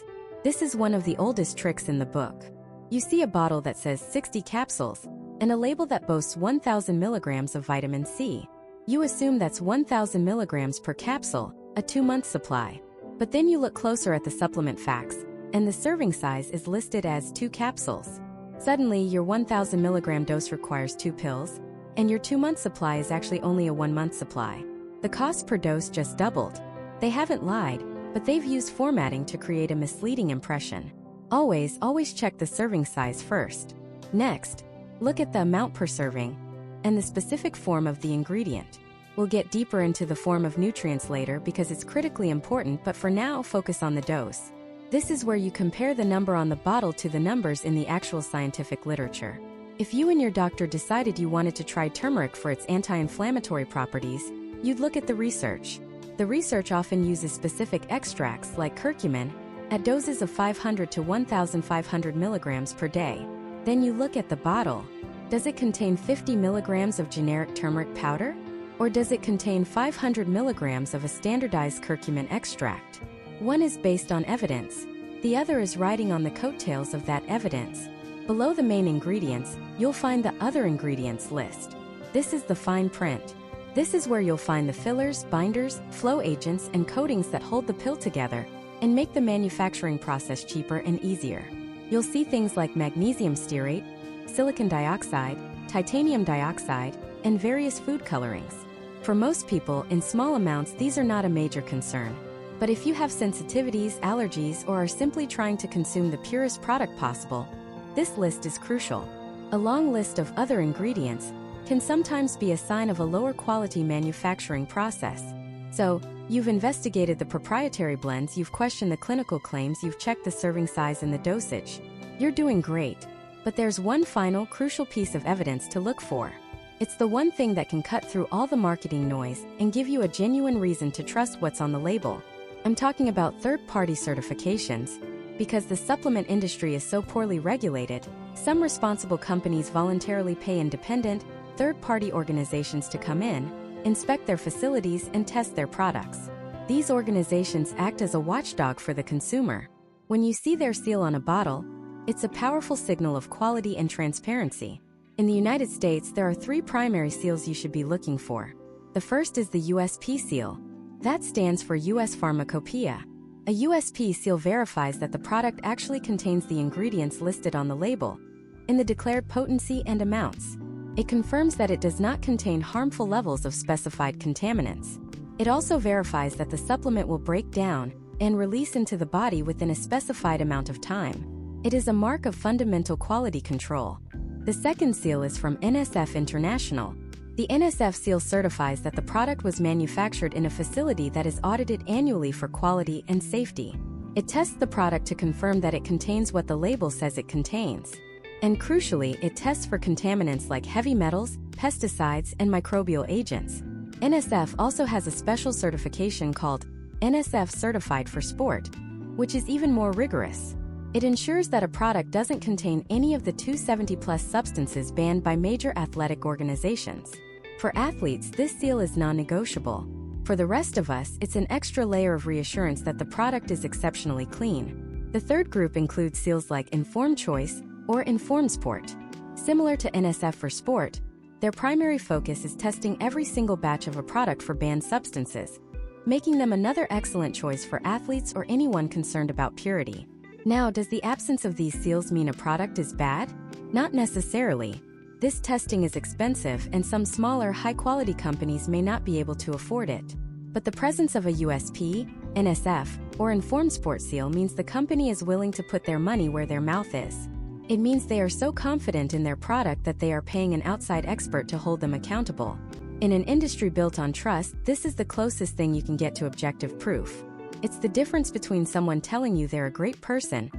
This is one of the oldest tricks in the book. You see a bottle that says 60 capsules, and a label that boasts 1,000 milligrams of vitamin C. You assume that's 1,000 milligrams per capsule, a 2-month supply. But then you look closer at the supplement facts, and the serving size is listed as 2 capsules. Suddenly, your 1,000 milligram dose requires 2 pills, and your 2-month supply is actually only a 1-month supply. The cost per dose just doubled. They haven't lied, but they've used formatting to create a misleading impression. Always check the serving size first. Next, look at the amount per serving and the specific form of the ingredient. We'll get deeper into the form of nutrients later because it's critically important, but for now, focus on the dose. This is where you compare the number on the bottle to the numbers in the actual scientific literature. If you and your doctor decided you wanted to try turmeric for its anti-inflammatory properties, you'd look at the research. The research often uses specific extracts like curcumin at doses of 500 to 1,500 milligrams per day. Then you look at the bottle. Does it contain 50 milligrams of generic turmeric powder? Or does it contain 500 milligrams of a standardized curcumin extract? One is based on evidence. The other is riding on the coattails of that evidence. Below the main ingredients, you'll find the other ingredients list. This is the fine print. This is where you'll find the fillers, binders, flow agents, and coatings that hold the pill together and make the manufacturing process cheaper and easier. You'll see things like magnesium stearate, silicon dioxide, titanium dioxide, and various food colorings. For most people, in small amounts, these are not a major concern. But if you have sensitivities, allergies, or are simply trying to consume the purest product possible, this list is crucial. A long list of other ingredients can sometimes be a sign of a lower quality manufacturing process. So, you've investigated the proprietary blends, you've questioned the clinical claims, you've checked the serving size and the dosage. You're doing great. But there's one final, crucial piece of evidence to look for. It's the one thing that can cut through all the marketing noise and give you a genuine reason to trust what's on the label. I'm talking about third-party certifications. Because the supplement industry is so poorly regulated, some responsible companies voluntarily pay independent, third-party organizations to come in, inspect their facilities, and test their products. These organizations act as a watchdog for the consumer. When you see their seal on a bottle, it's a powerful signal of quality and transparency. In the United States, there are 3 primary seals you should be looking for. The first is the USP seal. That stands for U.S. Pharmacopoeia. A USP seal verifies that the product actually contains the ingredients listed on the label, in the declared potency and amounts. It confirms that it does not contain harmful levels of specified contaminants. It also verifies that the supplement will break down and release into the body within a specified amount of time. It is a mark of fundamental quality control. The second seal is from NSF International. The NSF seal certifies that the product was manufactured in a facility that is audited annually for quality and safety. It tests the product to confirm that it contains what the label says it contains. And crucially, it tests for contaminants like heavy metals, pesticides, and microbial agents. NSF also has a special certification called NSF Certified for Sport, which is even more rigorous. It ensures that a product doesn't contain any of the 270+ substances banned by major athletic organizations. For athletes, this seal is non-negotiable. For the rest of us, it's an extra layer of reassurance that the product is exceptionally clean. The third group includes seals like Informed Choice or Informed Sport. Similar to NSF for Sport, their primary focus is testing every single batch of a product for banned substances, making them another excellent choice for athletes or anyone concerned about purity. Now, does the absence of these seals mean a product is bad? Not necessarily. This testing is expensive and some smaller, high-quality companies may not be able to afford it. But the presence of a USP, NSF, or Informed Sport seal means the company is willing to put their money where their mouth is. It means they are so confident in their product that they are paying an outside expert to hold them accountable. In an industry built on trust, this is the closest thing you can get to objective proof. It's the difference between someone telling you they're a great person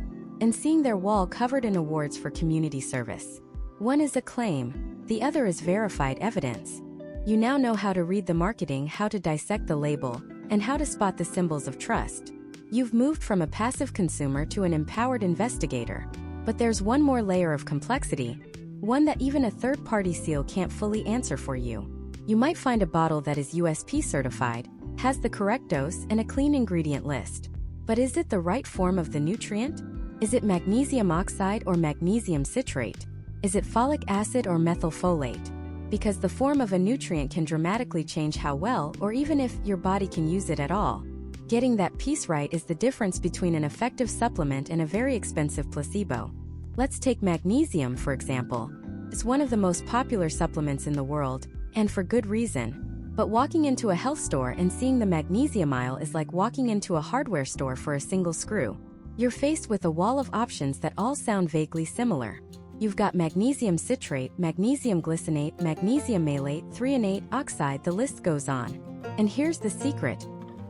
and seeing their wall covered in awards for community service. One is a claim, the other is verified evidence. You now know how to read the marketing, how to dissect the label, and how to spot the symbols of trust. You've moved from a passive consumer to an empowered investigator. But there's one more layer of complexity, one that even a third-party seal can't fully answer for you. You might find a bottle that is USP certified, has the correct dose, and a clean ingredient list. But is it the right form of the nutrient? Is it magnesium oxide or magnesium citrate? Is it folic acid or methylfolate? Because the form of a nutrient can dramatically change how well or even if your body can use it at all. Getting that piece right is the difference between an effective supplement and a very expensive placebo. Let's take magnesium, for example. It's one of the most popular supplements in the world, and for good reason. But walking into a health store and seeing the magnesium aisle is like walking into a hardware store for a single screw. You're faced with a wall of options that all sound vaguely similar. You've got magnesium citrate, magnesium glycinate, magnesium malate, threonate, oxide, the list goes on. And here's the secret.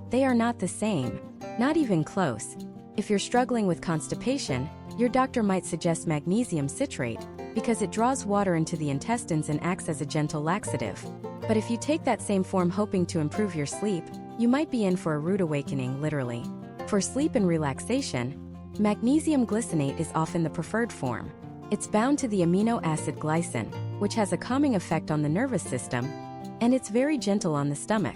They are not the same. Not even close. If you're struggling with constipation, your doctor might suggest magnesium citrate because it draws water into the intestines and acts as a gentle laxative. But if you take that same form hoping to improve your sleep, you might be in for a rude awakening, literally. For sleep and relaxation, magnesium glycinate is often the preferred form. It's bound to the amino acid glycine, which has a calming effect on the nervous system, and it's very gentle on the stomach.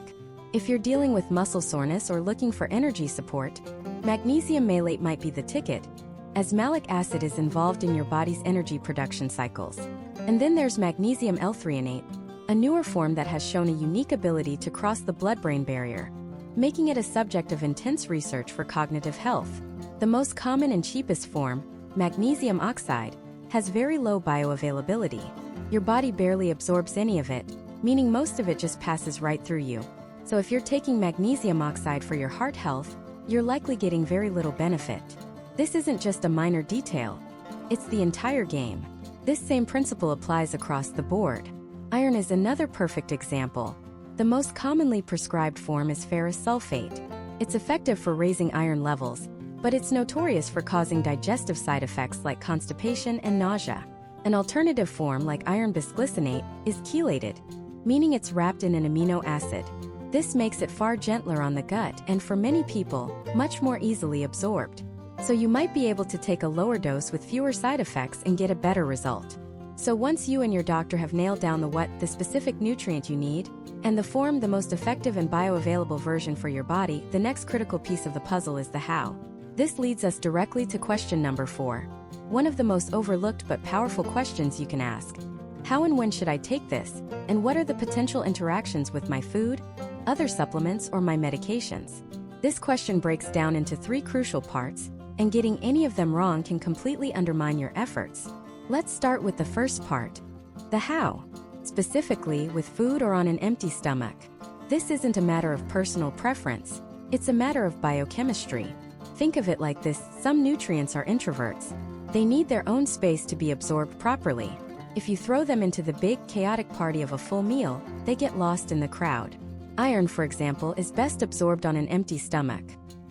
If you're dealing with muscle soreness or looking for energy support, magnesium malate might be the ticket, as malic acid is involved in your body's energy production cycles. And then there's magnesium L-threonate, a newer form that has shown a unique ability to cross the blood-brain barrier, making it a subject of intense research for cognitive health. The most common and cheapest form, magnesium oxide, has very low bioavailability. Your body barely absorbs any of it, meaning most of it just passes right through you. So if you're taking magnesium oxide for your heart health, you're likely getting very little benefit. This isn't just a minor detail, it's the entire game. This same principle applies across the board. Iron is another perfect example. The most commonly prescribed form is ferrous sulfate. It's effective for raising iron levels, but it's notorious for causing digestive side effects like constipation and nausea. An alternative form, like iron bisglycinate, is chelated, meaning it's wrapped in an amino acid. This makes it far gentler on the gut and, for many people, much more easily absorbed. So you might be able to take a lower dose with fewer side effects and get a better result. So once you and your doctor have nailed down the specific nutrient you need, and the form, the most effective and bioavailable version for your body, the next critical piece of the puzzle is the how. This leads us directly to question number 4. One of the most overlooked but powerful questions you can ask. How and when should I take this? And what are the potential interactions with my food, other supplements, or my medications? This question breaks down into 3 crucial parts, and getting any of them wrong can completely undermine your efforts. Let's start with the first part, the how. Specifically, with food or on an empty stomach. This isn't a matter of personal preference, it's a matter of biochemistry. Think of it like this: some nutrients are introverts. They need their own space to be absorbed properly. If you throw them into the big, chaotic party of a full meal, they get lost in the crowd. Iron, for example, is best absorbed on an empty stomach.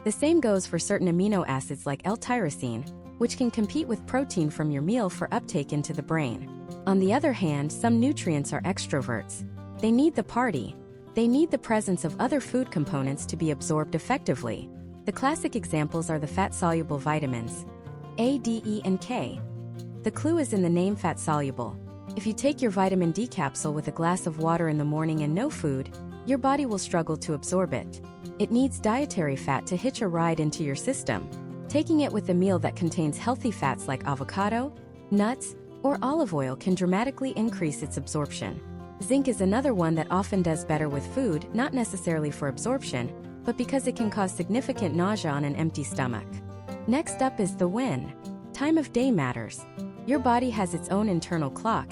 The same goes for certain amino acids like L-tyrosine, which can compete with protein from your meal for uptake into the brain. On the other hand, some nutrients are extroverts. They need the party. They need the presence of other food components to be absorbed effectively. The classic examples are the fat-soluble vitamins, A, D, E, and K. The clue is in the name fat-soluble. If you take your vitamin D capsule with a glass of water in the morning and no food, your body will struggle to absorb it. It needs dietary fat to hitch a ride into your system. Taking it with a meal that contains healthy fats like avocado, nuts, or olive oil can dramatically increase its absorption. Zinc is another one that often does better with food, not necessarily for absorption, but because it can cause significant nausea on an empty stomach. Next up is the when. Time of day matters. Your body has its own internal clock,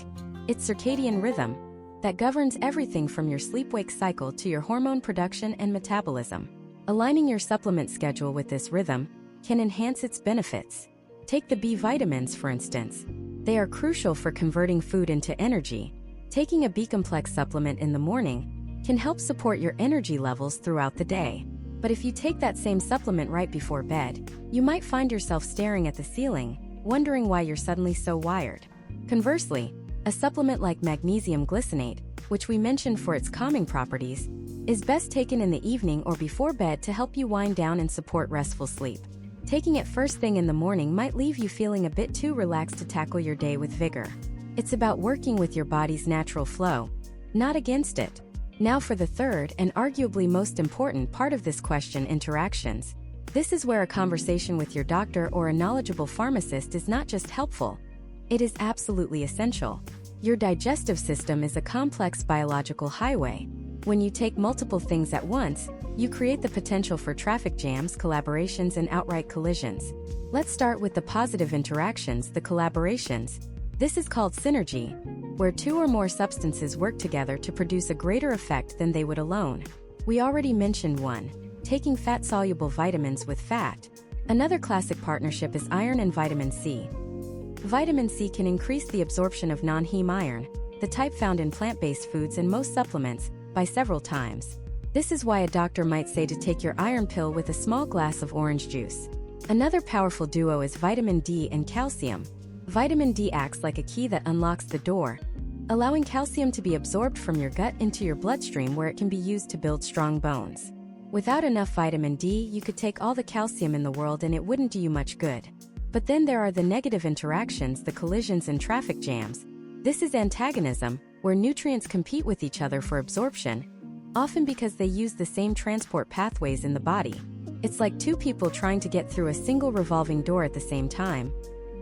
its circadian rhythm, that governs everything from your sleep-wake cycle to your hormone production and metabolism. Aligning your supplement schedule with this rhythm can enhance its benefits. Take the B vitamins, for instance. They are crucial for converting food into energy. Taking a B-complex supplement in the morning can help support your energy levels throughout the day. But if you take that same supplement right before bed, you might find yourself staring at the ceiling, wondering why you're suddenly so wired. Conversely, a supplement like magnesium glycinate, which we mentioned for its calming properties, is best taken in the evening or before bed to help you wind down and support restful sleep. Taking it first thing in the morning might leave you feeling a bit too relaxed to tackle your day with vigor. It's about working with your body's natural flow, not against it. Now for the third and arguably most important part of this question: interactions. This is where a conversation with your doctor or a knowledgeable pharmacist is not just helpful, it is absolutely essential. Your digestive system is a complex biological highway. When you take multiple things at once, you create the potential for traffic jams, collaborations, and outright collisions. Let's start with the positive interactions, the collaborations. This is called synergy, where 2 or more substances work together to produce a greater effect than they would alone. We already mentioned one, taking fat-soluble vitamins with fat. Another classic partnership is iron and vitamin C. Vitamin C can increase the absorption of non-heme iron, the type found in plant-based foods and most supplements, by several times. This is why a doctor might say to take your iron pill with a small glass of orange juice. Another powerful duo is vitamin D and calcium. Vitamin D acts like a key that unlocks the door, allowing calcium to be absorbed from your gut into your bloodstream, where it can be used to build strong bones. Without enough vitamin D, you could take all the calcium in the world and it wouldn't do you much good. But then there are the negative interactions, the collisions and traffic jams. This is antagonism, where nutrients compete with each other for absorption, often because they use the same transport pathways in the body. It's like two people trying to get through a single revolving door at the same time.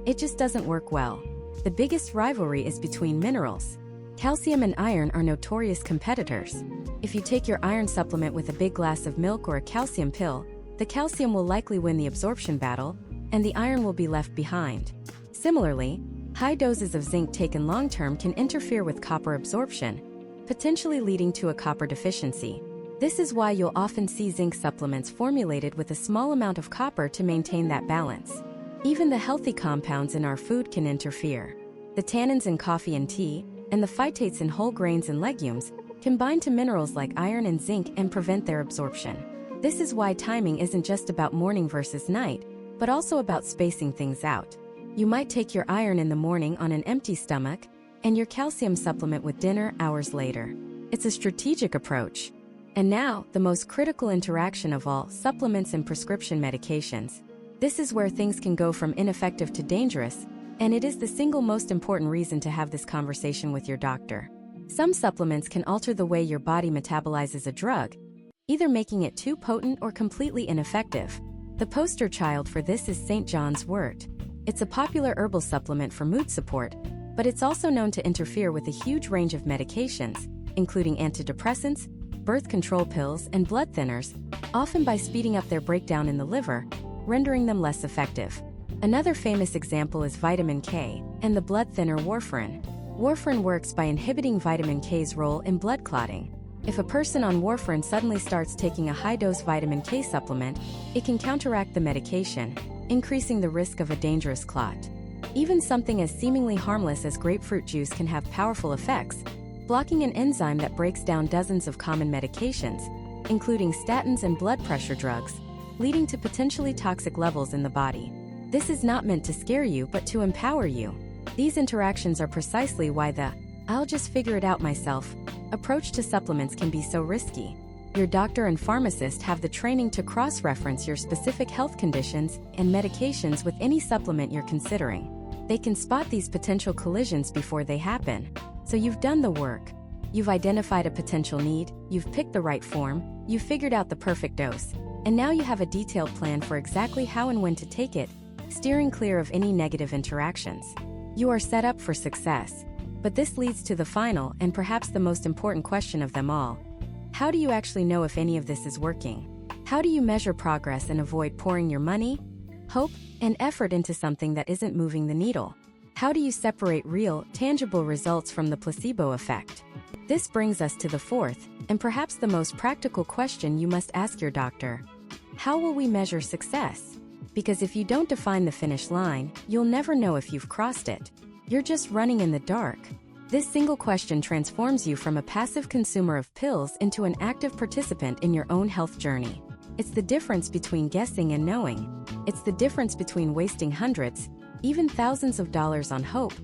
It just doesn't work well. The biggest rivalry is between minerals. Calcium and iron are notorious competitors. If you take your iron supplement with a big glass of milk or a calcium pill, the calcium will likely win the absorption battle, and the iron will be left behind. Similarly, high doses of zinc taken long-term can interfere with copper absorption, potentially leading to a copper deficiency. This is why you'll often see zinc supplements formulated with a small amount of copper to maintain that balance. Even the healthy compounds in our food can interfere. The tannins in coffee and tea, and the phytates in whole grains and legumes, combine to minerals like iron and zinc and prevent their absorption. This is why timing isn't just about morning versus night, but also about spacing things out. You might take your iron in the morning on an empty stomach, and your calcium supplement with dinner hours later. It's a strategic approach. And now, the most critical interaction of all, supplements and prescription medications. This is where things can go from ineffective to dangerous, and it is the single most important reason to have this conversation with your doctor. Some supplements can alter the way your body metabolizes a drug, either making it too potent or completely ineffective. The poster child for this is St. John's wort. It's a popular herbal supplement for mood support, but it's also known to interfere with a huge range of medications, including antidepressants, birth control pills, and blood thinners, often by speeding up their breakdown in the liver, rendering them less effective. Another famous example is vitamin K and the blood thinner warfarin. Warfarin works by inhibiting vitamin K's role in blood clotting. If a person on warfarin suddenly starts taking a high-dose vitamin K supplement, it can counteract the medication, increasing the risk of a dangerous clot. Even something as seemingly harmless as grapefruit juice can have powerful effects, blocking an enzyme that breaks down dozens of common medications, including statins and blood pressure drugs, leading to potentially toxic levels in the body. This is not meant to scare you but to empower you. These interactions are precisely why the "I'll just figure it out myself" approach to supplements can be so risky. Your doctor and pharmacist have the training to cross-reference your specific health conditions and medications with any supplement you're considering. They can spot these potential collisions before they happen. So you've done the work. You've identified a potential need, you've picked the right form, you've figured out the perfect dose, and now you have a detailed plan for exactly how and when to take it, steering clear of any negative interactions. You are set up for success. But this leads to the final and perhaps the most important question of them all. How do you actually know if any of this is working? How do you measure progress and avoid pouring your money, hope, and effort into something that isn't moving the needle? How do you separate real, tangible results from the placebo effect? This brings us to the fourth, and perhaps the most practical question you must ask your doctor. How will we measure success? Because if you don't define the finish line, you'll never know if you've crossed it. You're just running in the dark. This single question transforms you from a passive consumer of pills into an active participant in your own health journey. It's the difference between guessing and knowing. It's the difference between wasting hundreds, even thousands of dollars on hope,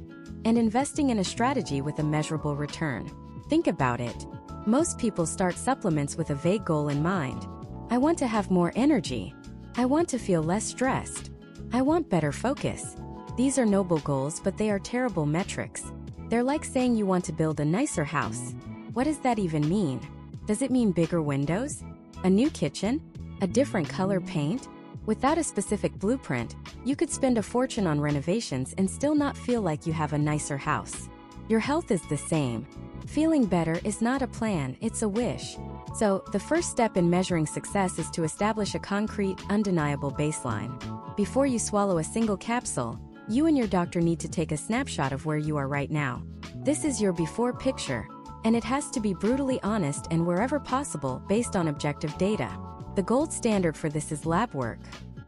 and investing in a strategy with a measurable return. Think about it. Most people start supplements with a vague goal in mind. I want to have more energy. I want to feel less stressed. I want better focus. These are noble goals, but they are terrible metrics. They're like saying you want to build a nicer house. What does that even mean? Does it mean bigger windows? A new kitchen? A different color paint? Without a specific blueprint, you could spend a fortune on renovations and still not feel like you have a nicer house. Your health is the same. Feeling better is not a plan, it's a wish. So, the first step in measuring success is to establish a concrete, undeniable baseline. Before you swallow a single capsule, you and your doctor need to take a snapshot of where you are right now. This is your before picture, and it has to be brutally honest and wherever possible based on objective data. The gold standard for this is lab work.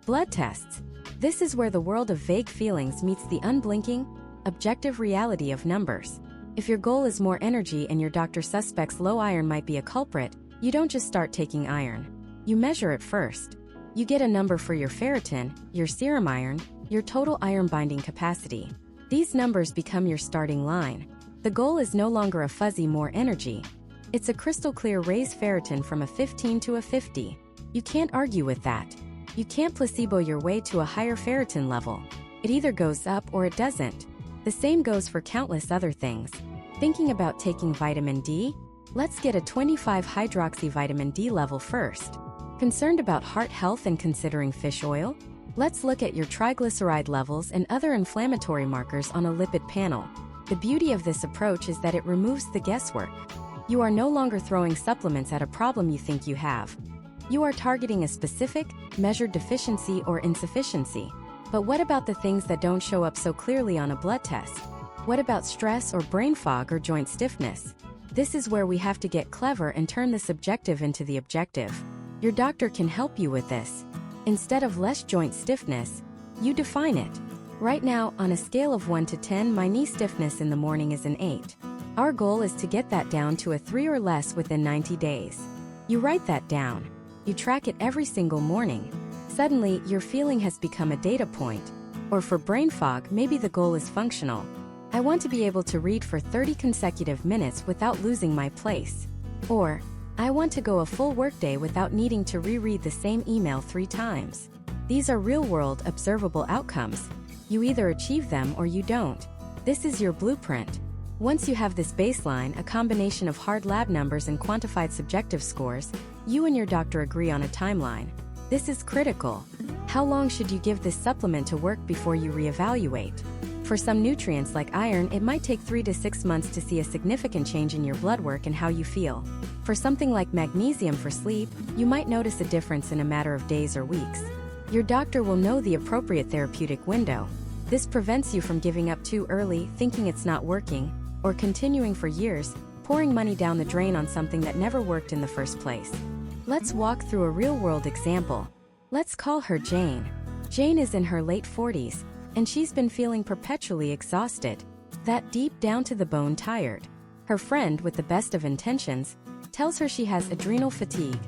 Blood tests. This is where the world of vague feelings meets the unblinking, objective reality of numbers. If your goal is more energy and your doctor suspects low iron might be a culprit, you don't just start taking iron. You measure it first. You get a number for your ferritin, your serum iron, your total iron binding capacity. These numbers become your starting line. The goal is no longer a fuzzy more energy. It's a crystal clear raise ferritin from a 15 to a 50. You can't argue with that. You can't placebo your way to a higher ferritin level. It either goes up or it doesn't. The same goes for countless other things. Thinking about taking vitamin D? Let's get a 25-hydroxy vitamin D level first. Concerned about heart health and considering fish oil? Let's look at your triglyceride levels and other inflammatory markers on a lipid panel. The beauty of this approach is that it removes the guesswork. You are no longer throwing supplements at a problem you think you have. You are targeting a specific, measured deficiency or insufficiency. But what about the things that don't show up so clearly on a blood test? What about stress or brain fog or joint stiffness? This is where we have to get clever and turn the subjective into the objective. Your doctor can help you with this. Instead of less joint stiffness, you define it. Right now, on a scale of 1 to 10, my knee stiffness in the morning is an 8. Our goal is to get that down to a 3 or less within 90 days. You write that down. You track it every single morning. Suddenly, your feeling has become a data point. Or for brain fog, maybe the goal is functional. I want to be able to read for 30 consecutive minutes without losing my place. Or, I want to go a full workday without needing to reread the same email 3 times. These are real-world, observable outcomes. You either achieve them or you don't. This is your blueprint. Once you have this baseline, a combination of hard lab numbers and quantified subjective scores, you and your doctor agree on a timeline. This is critical. How long should you give this supplement to work before you reevaluate? For some nutrients like iron, it might take 3 to 6 months to see a significant change in your blood work and how you feel. For something like magnesium for sleep, you might notice a difference in a matter of days or weeks. Your doctor will know the appropriate therapeutic window. This prevents you from giving up too early, thinking it's not working, or continuing for years, pouring money down the drain on something that never worked in the first place. Let's walk through a real-world example. Let's call her Jane. Jane is in her late 40s, and she's been feeling perpetually exhausted, that deep down to the bone tired. Her friend, with the best of intentions, tells her she has adrenal fatigue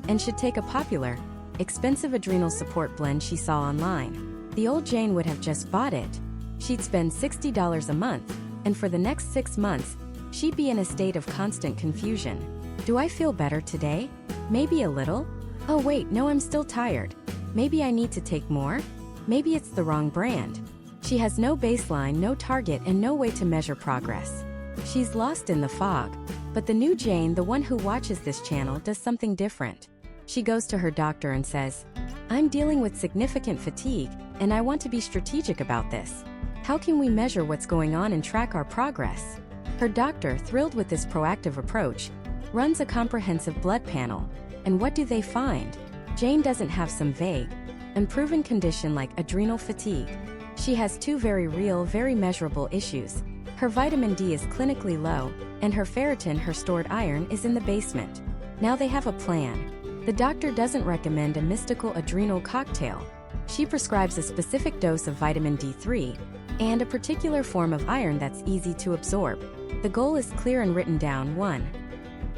and should take a popular, expensive adrenal support blend she saw online. The old Jane would have just bought it. She'd spend $60 a month, and for the next 6 months, she'd be in a state of constant confusion. Do I feel better today? Maybe a little? Oh wait, no, I'm still tired. Maybe I need to take more? Maybe it's the wrong brand. She has no baseline, no target, and no way to measure progress. She's lost in the fog. But the new Jane, the one who watches this channel, does something different. She goes to her doctor and says, "I'm dealing with significant fatigue, and I want to be strategic about this. How can we measure what's going on and track our progress?" Her doctor, thrilled with this proactive approach, runs a comprehensive blood panel. And what do they find? Jane doesn't have some vague, unproven condition like adrenal fatigue. She has 2 very real, very measurable issues. Her vitamin D is clinically low, and her ferritin, her stored iron, is in the basement. Now they have a plan. The doctor doesn't recommend a mystical adrenal cocktail. She prescribes a specific dose of vitamin D3 and a particular form of iron that's easy to absorb. The goal is clear and written down. 1.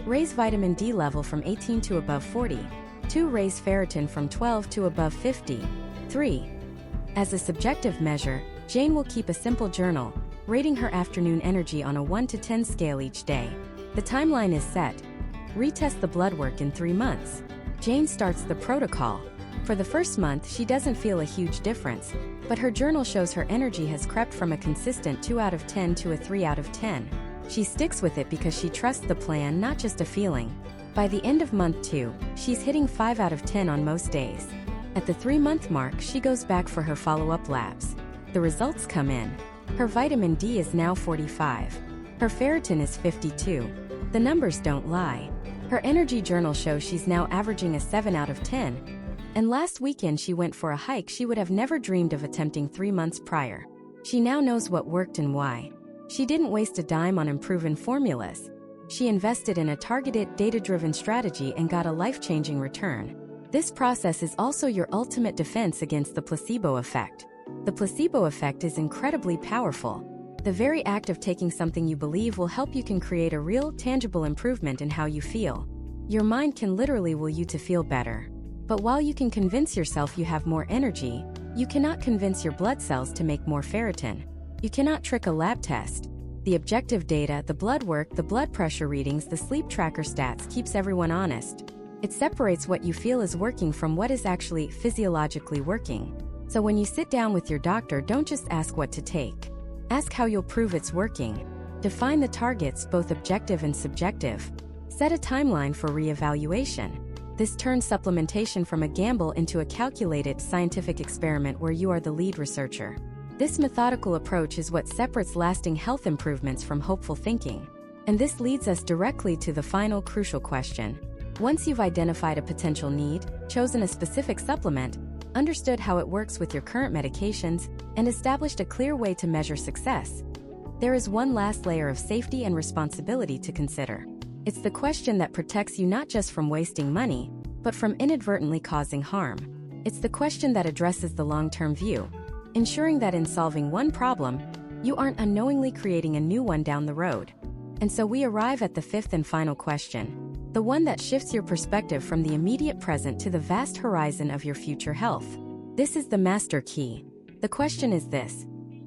Raise vitamin D level from 18 to above 40. 2. Raise ferritin from 12 to above 50. 3. As a subjective measure, Jane will keep a simple journal, rating her afternoon energy on a 1 to 10 scale each day. The timeline is set. Retest the blood work in 3 months. Jane starts the protocol. For the first month, she doesn't feel a huge difference, but her journal shows her energy has crept from a consistent 2 out of 10 to a 3 out of 10. She sticks with it because she trusts the plan, not just a feeling. By the end of month 2, she's hitting 5 out of 10 on most days. At the 3-month mark, she goes back for her follow-up labs. The results come in. Her vitamin D is now 45. Her ferritin is 52. The numbers don't lie. Her energy journal shows she's now averaging a 7 out of 10. And last weekend she went for a hike she would have never dreamed of attempting 3 months prior. She now knows what worked and why. She didn't waste a dime on unproven formulas. She invested in a targeted, data-driven strategy and got a life-changing return. This process is also your ultimate defense against the placebo effect. The placebo effect is incredibly powerful. The very act of taking something you believe will help you can create a real, tangible improvement in how you feel. Your mind can literally will you to feel better. But while you can convince yourself you have more energy, you cannot convince your blood cells to make more ferritin. You cannot trick a lab test. The objective data, the blood work, the blood pressure readings, the sleep tracker stats keeps everyone honest. It separates what you feel is working from what is actually physiologically working. So when you sit down with your doctor, don't just ask what to take. Ask how you'll prove it's working. Define the targets, both objective and subjective. Set a timeline for reevaluation. This turns supplementation from a gamble into a calculated, scientific experiment where you are the lead researcher. This methodical approach is what separates lasting health improvements from hopeful thinking. And this leads us directly to the final crucial question. Once you've identified a potential need, chosen a specific supplement, understood how it works with your current medications, and established a clear way to measure success, there is one last layer of safety and responsibility to consider. It's the question that protects you not just from wasting money, but from inadvertently causing harm. It's the question that addresses the long-term view, ensuring that in solving one problem, you aren't unknowingly creating a new one down the road. And so we arrive at the fifth and final question, the one that shifts your perspective from the immediate present to the vast horizon of your future health. This is the master key. The question is this: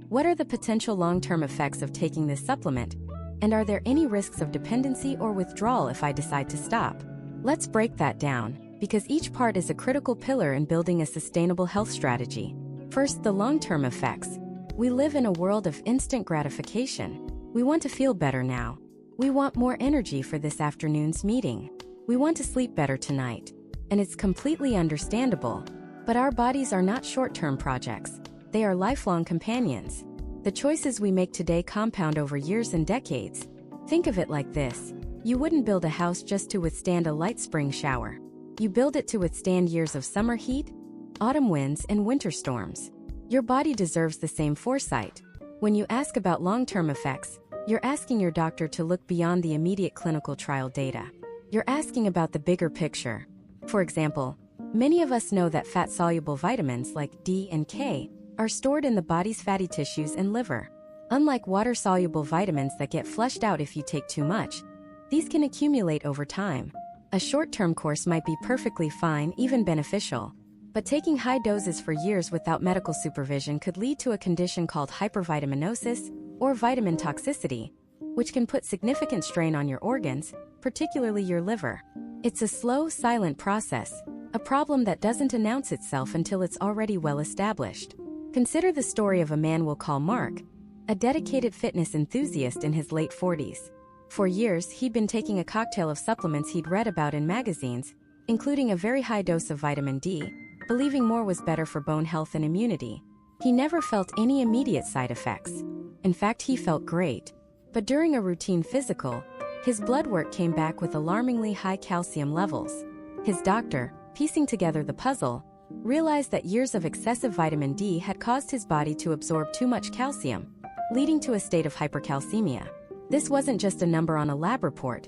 what are the potential long-term effects of taking this supplement? And are there any risks of dependency or withdrawal if I decide to stop? Let's break that down, because each part is a critical pillar in building a sustainable health strategy. First, the long-term effects. We live in a world of instant gratification. We want to feel better now. We want more energy for this afternoon's meeting. We want to sleep better tonight. And it's completely understandable. But our bodies are not short-term projects. They are lifelong companions. The choices we make today compound over years and decades. Think of it like this. You wouldn't build a house just to withstand a light spring shower. You build it to withstand years of summer heat, autumn winds, and winter storms. Your body deserves the same foresight. When you ask about long-term effects, you're asking your doctor to look beyond the immediate clinical trial data. You're asking about the bigger picture. For example, many of us know that fat-soluble vitamins like D and K are stored in the body's fatty tissues and liver. Unlike water-soluble vitamins that get flushed out if you take too much, these can accumulate over time. A short-term course might be perfectly fine, even beneficial. But taking high doses for years without medical supervision could lead to a condition called hypervitaminosis, or vitamin toxicity, which can put significant strain on your organs, particularly your liver. It's a slow, silent process, a problem that doesn't announce itself until it's already well established. Consider the story of a man we'll call Mark, a dedicated fitness enthusiast in his late 40s. For years, he'd been taking a cocktail of supplements he'd read about in magazines, including a very high dose of vitamin D, believing more was better for bone health and immunity. He never felt any immediate side effects. In fact, he felt great. But during a routine physical, his blood work came back with alarmingly high calcium levels. His doctor, piecing together the puzzle, realized that years of excessive vitamin D had caused his body to absorb too much calcium, leading to a state of hypercalcemia. This wasn't just a number on a lab report.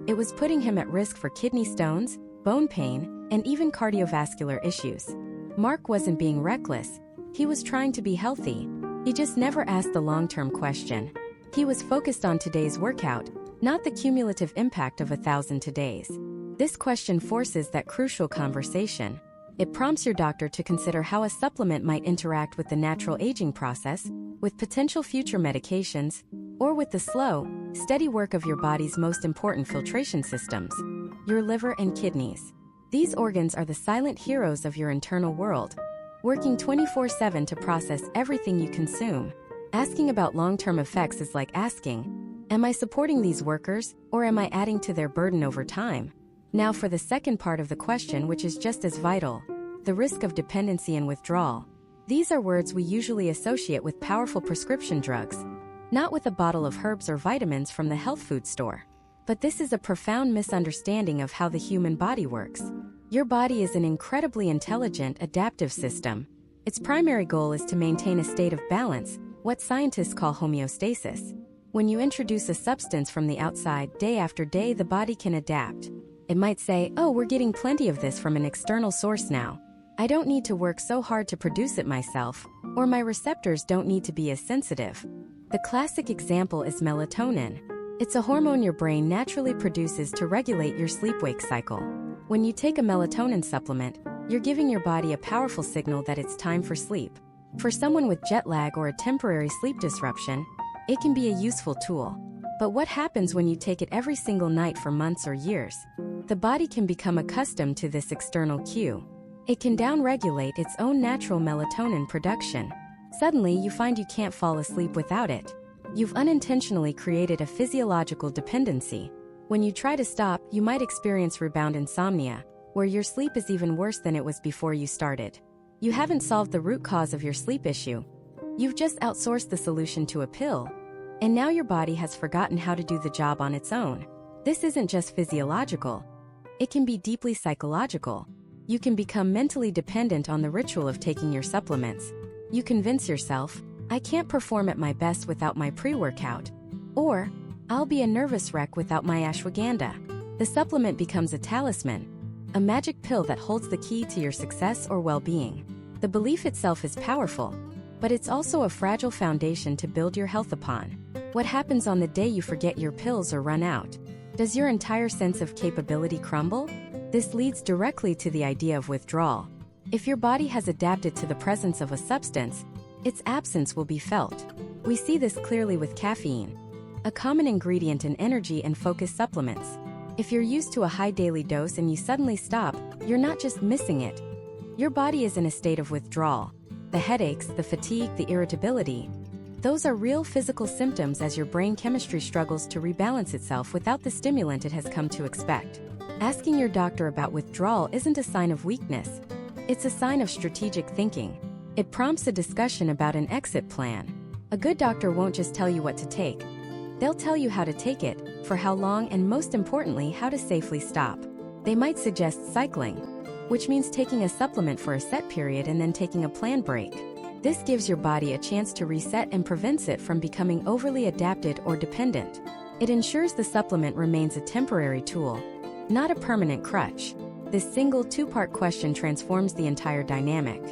It was putting him at risk for kidney stones, bone pain, and even cardiovascular issues. Mark wasn't being reckless. He was trying to be healthy. He just never asked the long-term question. He was focused on today's workout, not the cumulative impact of 1,000 todays. This question forces that crucial conversation. It prompts your doctor to consider how a supplement might interact with the natural aging process, with potential future medications, or with the slow, steady work of your body's most important filtration systems, your liver and kidneys. These organs are the silent heroes of your internal world, working 24/7 to process everything you consume. Asking about long-term effects is like asking, am I supporting these workers, or am I adding to their burden over time? Now for the second part of the question, which is just as vital, the risk of dependency and withdrawal. These are words we usually associate with powerful prescription drugs, not with a bottle of herbs or vitamins from the health food store. But this is a profound misunderstanding of how the human body works. Your body is an incredibly intelligent, adaptive system. Its primary goal is to maintain a state of balance, what scientists call homeostasis. When you introduce a substance from the outside, day after day, the body can adapt. It might say, oh, we're getting plenty of this from an external source now. I don't need to work so hard to produce it myself, or my receptors don't need to be as sensitive. The classic example is melatonin. It's a hormone your brain naturally produces to regulate your sleep-wake cycle. When you take a melatonin supplement, you're giving your body a powerful signal that it's time for sleep. For someone with jet lag or a temporary sleep disruption, it can be a useful tool. But what happens when you take it every single night for months or years? The body can become accustomed to this external cue. It can downregulate its own natural melatonin production. Suddenly, you find you can't fall asleep without it. You've unintentionally created a physiological dependency. When you try to stop, you might experience rebound insomnia, where your sleep is even worse than it was before you started. You haven't solved the root cause of your sleep issue. You've just outsourced the solution to a pill. And now your body has forgotten how to do the job on its own. This isn't just physiological. It can be deeply psychological. You can become mentally dependent on the ritual of taking your supplements. You convince yourself, I can't perform at my best without my pre-workout. Or, I'll be a nervous wreck without my ashwagandha. The supplement becomes a talisman, a magic pill that holds the key to your success or well-being. The belief itself is powerful, but it's also a fragile foundation to build your health upon. What happens on the day you forget your pills or run out? Does your entire sense of capability crumble? This leads directly to the idea of withdrawal. If your body has adapted to the presence of a substance, its absence will be felt. We see this clearly with caffeine, a common ingredient in energy and focus supplements. If you're used to a high daily dose and you suddenly stop, you're not just missing it. Your body is in a state of withdrawal. The headaches, the fatigue, the irritability, those are real physical symptoms as your brain chemistry struggles to rebalance itself without the stimulant it has come to expect. Asking your doctor about withdrawal isn't a sign of weakness. It's a sign of strategic thinking. It prompts a discussion about an exit plan. A good doctor won't just tell you what to take. They'll tell you how to take it, for how long, and most importantly, how to safely stop. They might suggest cycling, which means taking a supplement for a set period and then taking a planned break. This gives your body a chance to reset and prevents it from becoming overly adapted or dependent. It ensures the supplement remains a temporary tool, not a permanent crutch. This single two-part question transforms the entire dynamic.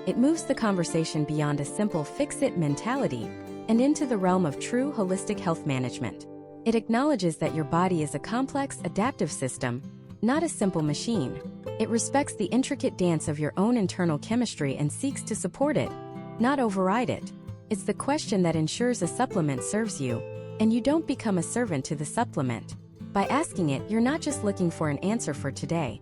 It moves the conversation beyond a simple fix-it mentality and into the realm of true holistic health management. It acknowledges that your body is a complex, adaptive system, not a simple machine. It respects the intricate dance of your own internal chemistry and seeks to support it, not override it. It's the question that ensures a supplement serves you, and you don't become a servant to the supplement. By asking it, you're not just looking for an answer for today.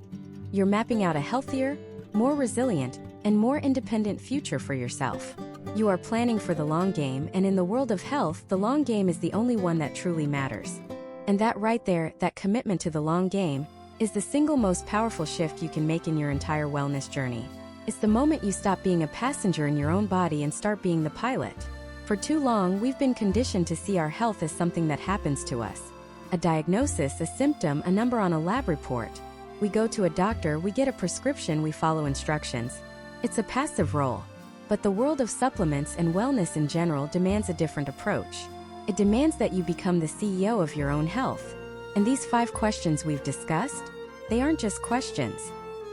You're mapping out a healthier, more resilient, and more independent future for yourself. You are planning for the long game, and in the world of health, the long game is the only one that truly matters. And that right there, that commitment to the long game, is the single most powerful shift you can make in your entire wellness journey. It's the moment you stop being a passenger in your own body and start being the pilot. For too long, we've been conditioned to see our health as something that happens to us. A diagnosis, a symptom, a number on a lab report. We go to a doctor, we get a prescription, we follow instructions. It's a passive role. But the world of supplements and wellness in general demands a different approach. It demands that you become the CEO of your own health. And these 5 questions we've discussed, they aren't just questions.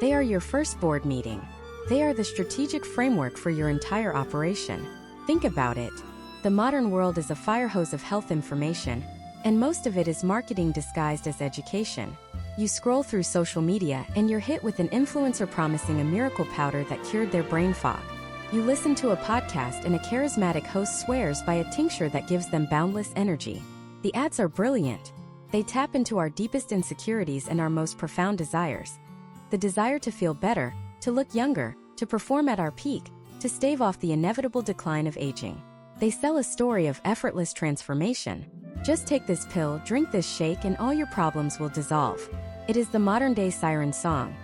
They are your first board meeting. They are the strategic framework for your entire operation. Think about it. The modern world is a fire hose of health information, and most of it is marketing disguised as education. You scroll through social media and you're hit with an influencer promising a miracle powder that cured their brain fog. You listen to a podcast and a charismatic host swears by a tincture that gives them boundless energy. The ads are brilliant. They tap into our deepest insecurities and our most profound desires. The desire to feel better, to look younger, to perform at our peak, to stave off the inevitable decline of aging. They sell a story of effortless transformation. Just take this pill, drink this shake, and all your problems will dissolve. It is the modern-day siren song,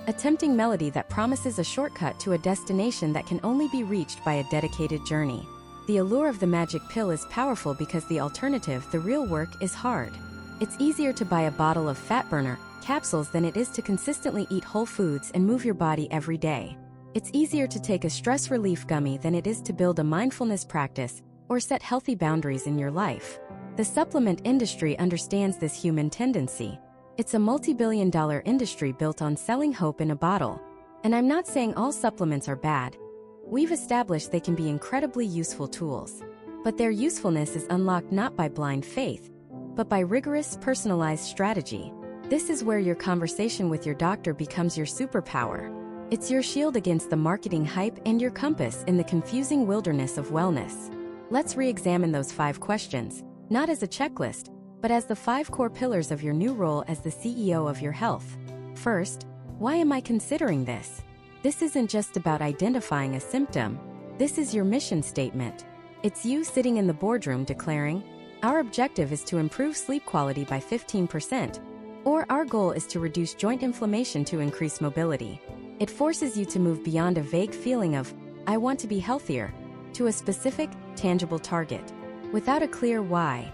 a tempting melody that promises a shortcut to a destination that can only be reached by a dedicated journey. The allure of the magic pill is powerful because the alternative, the real work, is hard. It's easier to buy a bottle of fat burner capsules than it is to consistently eat whole foods and move your body every day. It's easier to take a stress relief gummy than it is to build a mindfulness practice or set healthy boundaries in your life. The supplement industry understands this human tendency. It's a multi-billion-dollar industry built on selling hope in a bottle. And I'm not saying all supplements are bad. We've established they can be incredibly useful tools. But their usefulness is unlocked not by blind faith, but by rigorous, personalized strategy. This is where your conversation with your doctor becomes your superpower. It's your shield against the marketing hype and your compass in the confusing wilderness of wellness. Let's re-examine those 5 questions, not as a checklist, but as the 5 core pillars of your new role as the CEO of your health. First, why am I considering this? This isn't just about identifying a symptom. This is your mission statement. It's you sitting in the boardroom declaring, our objective is to improve sleep quality by 15%, or our goal is to reduce joint inflammation to increase mobility. It forces you to move beyond a vague feeling of, I want to be healthier, to a specific, tangible target. Without a clear why,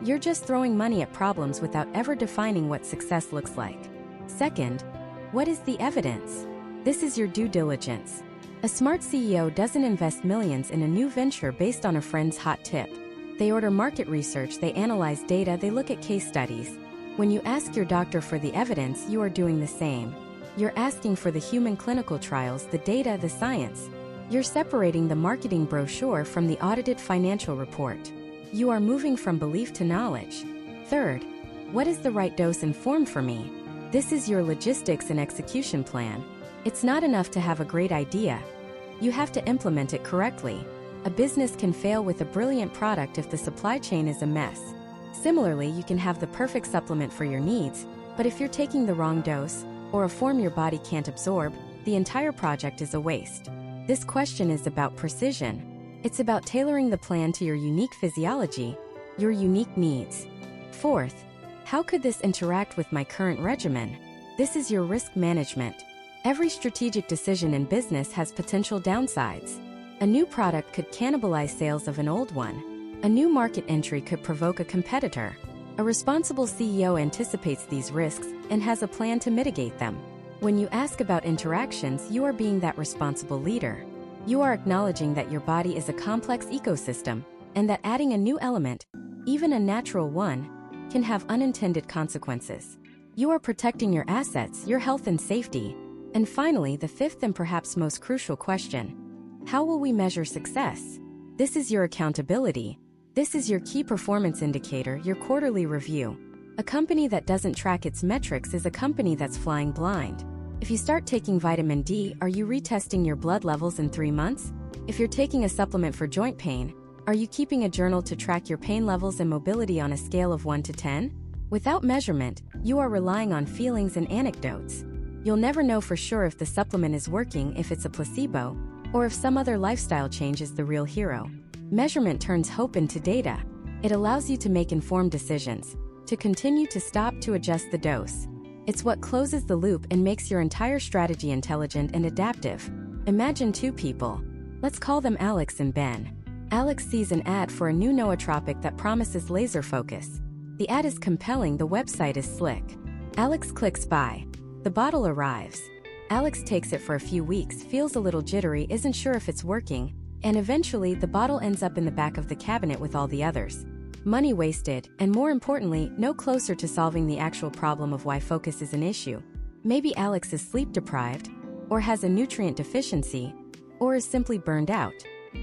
you're just throwing money at problems without ever defining what success looks like. Second, what is the evidence? This is your due diligence. A smart CEO doesn't invest millions in a new venture based on a friend's hot tip. They order market research, they analyze data, they look at case studies. When you ask your doctor for the evidence, you are doing the same. You're asking for the human clinical trials, the data, the science. You're separating the marketing brochure from the audited financial report. You are moving from belief to knowledge. Third, what is the right dose and form for me? This is your logistics and execution plan. It's not enough to have a great idea. You have to implement it correctly. A business can fail with a brilliant product if the supply chain is a mess. Similarly, you can have the perfect supplement for your needs, but if you're taking the wrong dose, or a form your body can't absorb, the entire project is a waste. This question is about precision. It's about tailoring the plan to your unique physiology, your unique needs. Fourth, how could this interact with my current regimen? This is your risk management. Every strategic decision in business has potential downsides. A new product could cannibalize sales of an old one. A new market entry could provoke a competitor. A responsible CEO anticipates these risks and has a plan to mitigate them. When you ask about interactions, you are being that responsible leader. You are acknowledging that your body is a complex ecosystem and that adding a new element, even a natural one, can have unintended consequences. You are protecting your assets, your health and safety. And finally, the fifth and perhaps most crucial question. How will we measure success? This is your accountability. This is your key performance indicator, your quarterly review. A company that doesn't track its metrics is a company that's flying blind. If you start taking vitamin D, are you retesting your blood levels in 3 months? If you're taking a supplement for joint pain, are you keeping a journal to track your pain levels and mobility on a scale of 1 to 10? Without measurement, you are relying on feelings and anecdotes. You'll never know for sure if the supplement is working, if it's a placebo, or if some other lifestyle change is the real hero. Measurement turns hope into data. It allows you to make informed decisions, to continue, to stop, to adjust the dose. It's what closes the loop and makes your entire strategy intelligent and adaptive. Imagine 2 people. Let's call them Alex and Ben. Alex sees an ad for a new nootropic that promises laser focus. The ad is compelling, the website is slick. Alex clicks buy. The bottle arrives. Alex takes it for a few weeks, feels a little jittery, isn't sure if it's working, and eventually the bottle ends up in the back of the cabinet with all the others. Money wasted, and more importantly, no closer to solving the actual problem of why focus is an issue. Maybe Alex is sleep deprived, or has a nutrient deficiency, or is simply burned out.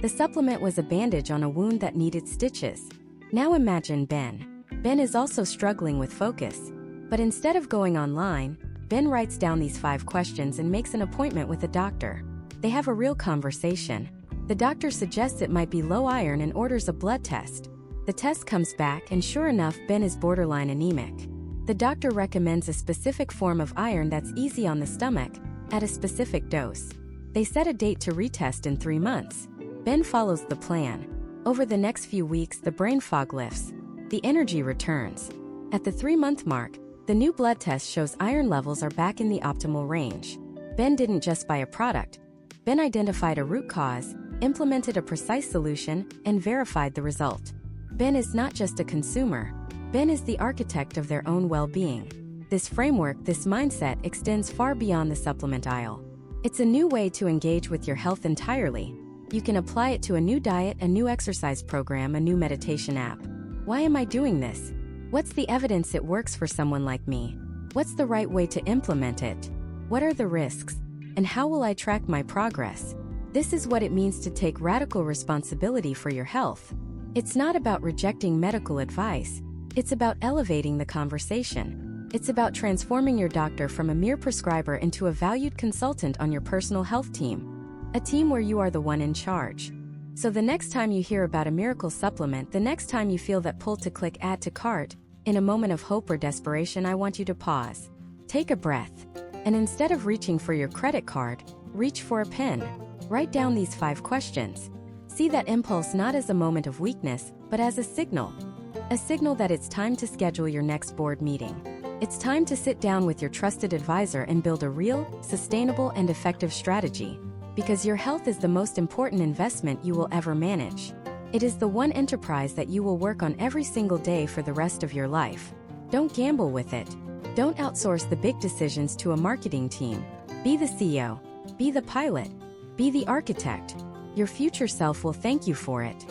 The supplement was a bandage on a wound that needed stitches. Now imagine Ben. Ben is also struggling with focus. But instead of going online, Ben writes down these 5 questions and makes an appointment with a doctor. They have a real conversation. The doctor suggests it might be low iron and orders a blood test. The test comes back and sure enough, Ben is borderline anemic. The doctor recommends a specific form of iron that's easy on the stomach, at a specific dose. They set a date to retest in 3 months. Ben follows the plan. Over the next few weeks, the brain fog lifts. The energy returns. At the 3-month mark, the new blood test shows iron levels are back in the optimal range. Ben didn't just buy a product. Ben identified a root cause, implemented a precise solution, and verified the result. Ben is not just a consumer. Ben is the architect of their own well-being. This framework, this mindset, extends far beyond the supplement aisle. It's a new way to engage with your health entirely. You can apply it to a new diet, a new exercise program, a new meditation app. Why am I doing this? What's the evidence it works for someone like me? What's the right way to implement it? What are the risks? And how will I track my progress? This is what it means to take radical responsibility for your health. It's not about rejecting medical advice. It's about elevating the conversation. It's about transforming your doctor from a mere prescriber into a valued consultant on your personal health team. A team where you are the one in charge. So the next time you hear about a miracle supplement, the next time you feel that pull to click add to cart, In a moment of hope or desperation, I want you to pause. Take a breath. And instead of reaching for your credit card, reach for a pen. Write down these 5 questions. See that impulse not as a moment of weakness, but as a signal. A signal that it's time to schedule your next board meeting. It's time to sit down with your trusted advisor and build a real, sustainable, and effective strategy. Because your health is the most important investment you will ever manage. It is the one enterprise that you will work on every single day for the rest of your life. Don't gamble with it. Don't outsource the big decisions to a marketing team. Be the CEO. Be the pilot. Be the architect. Your future self will thank you for it.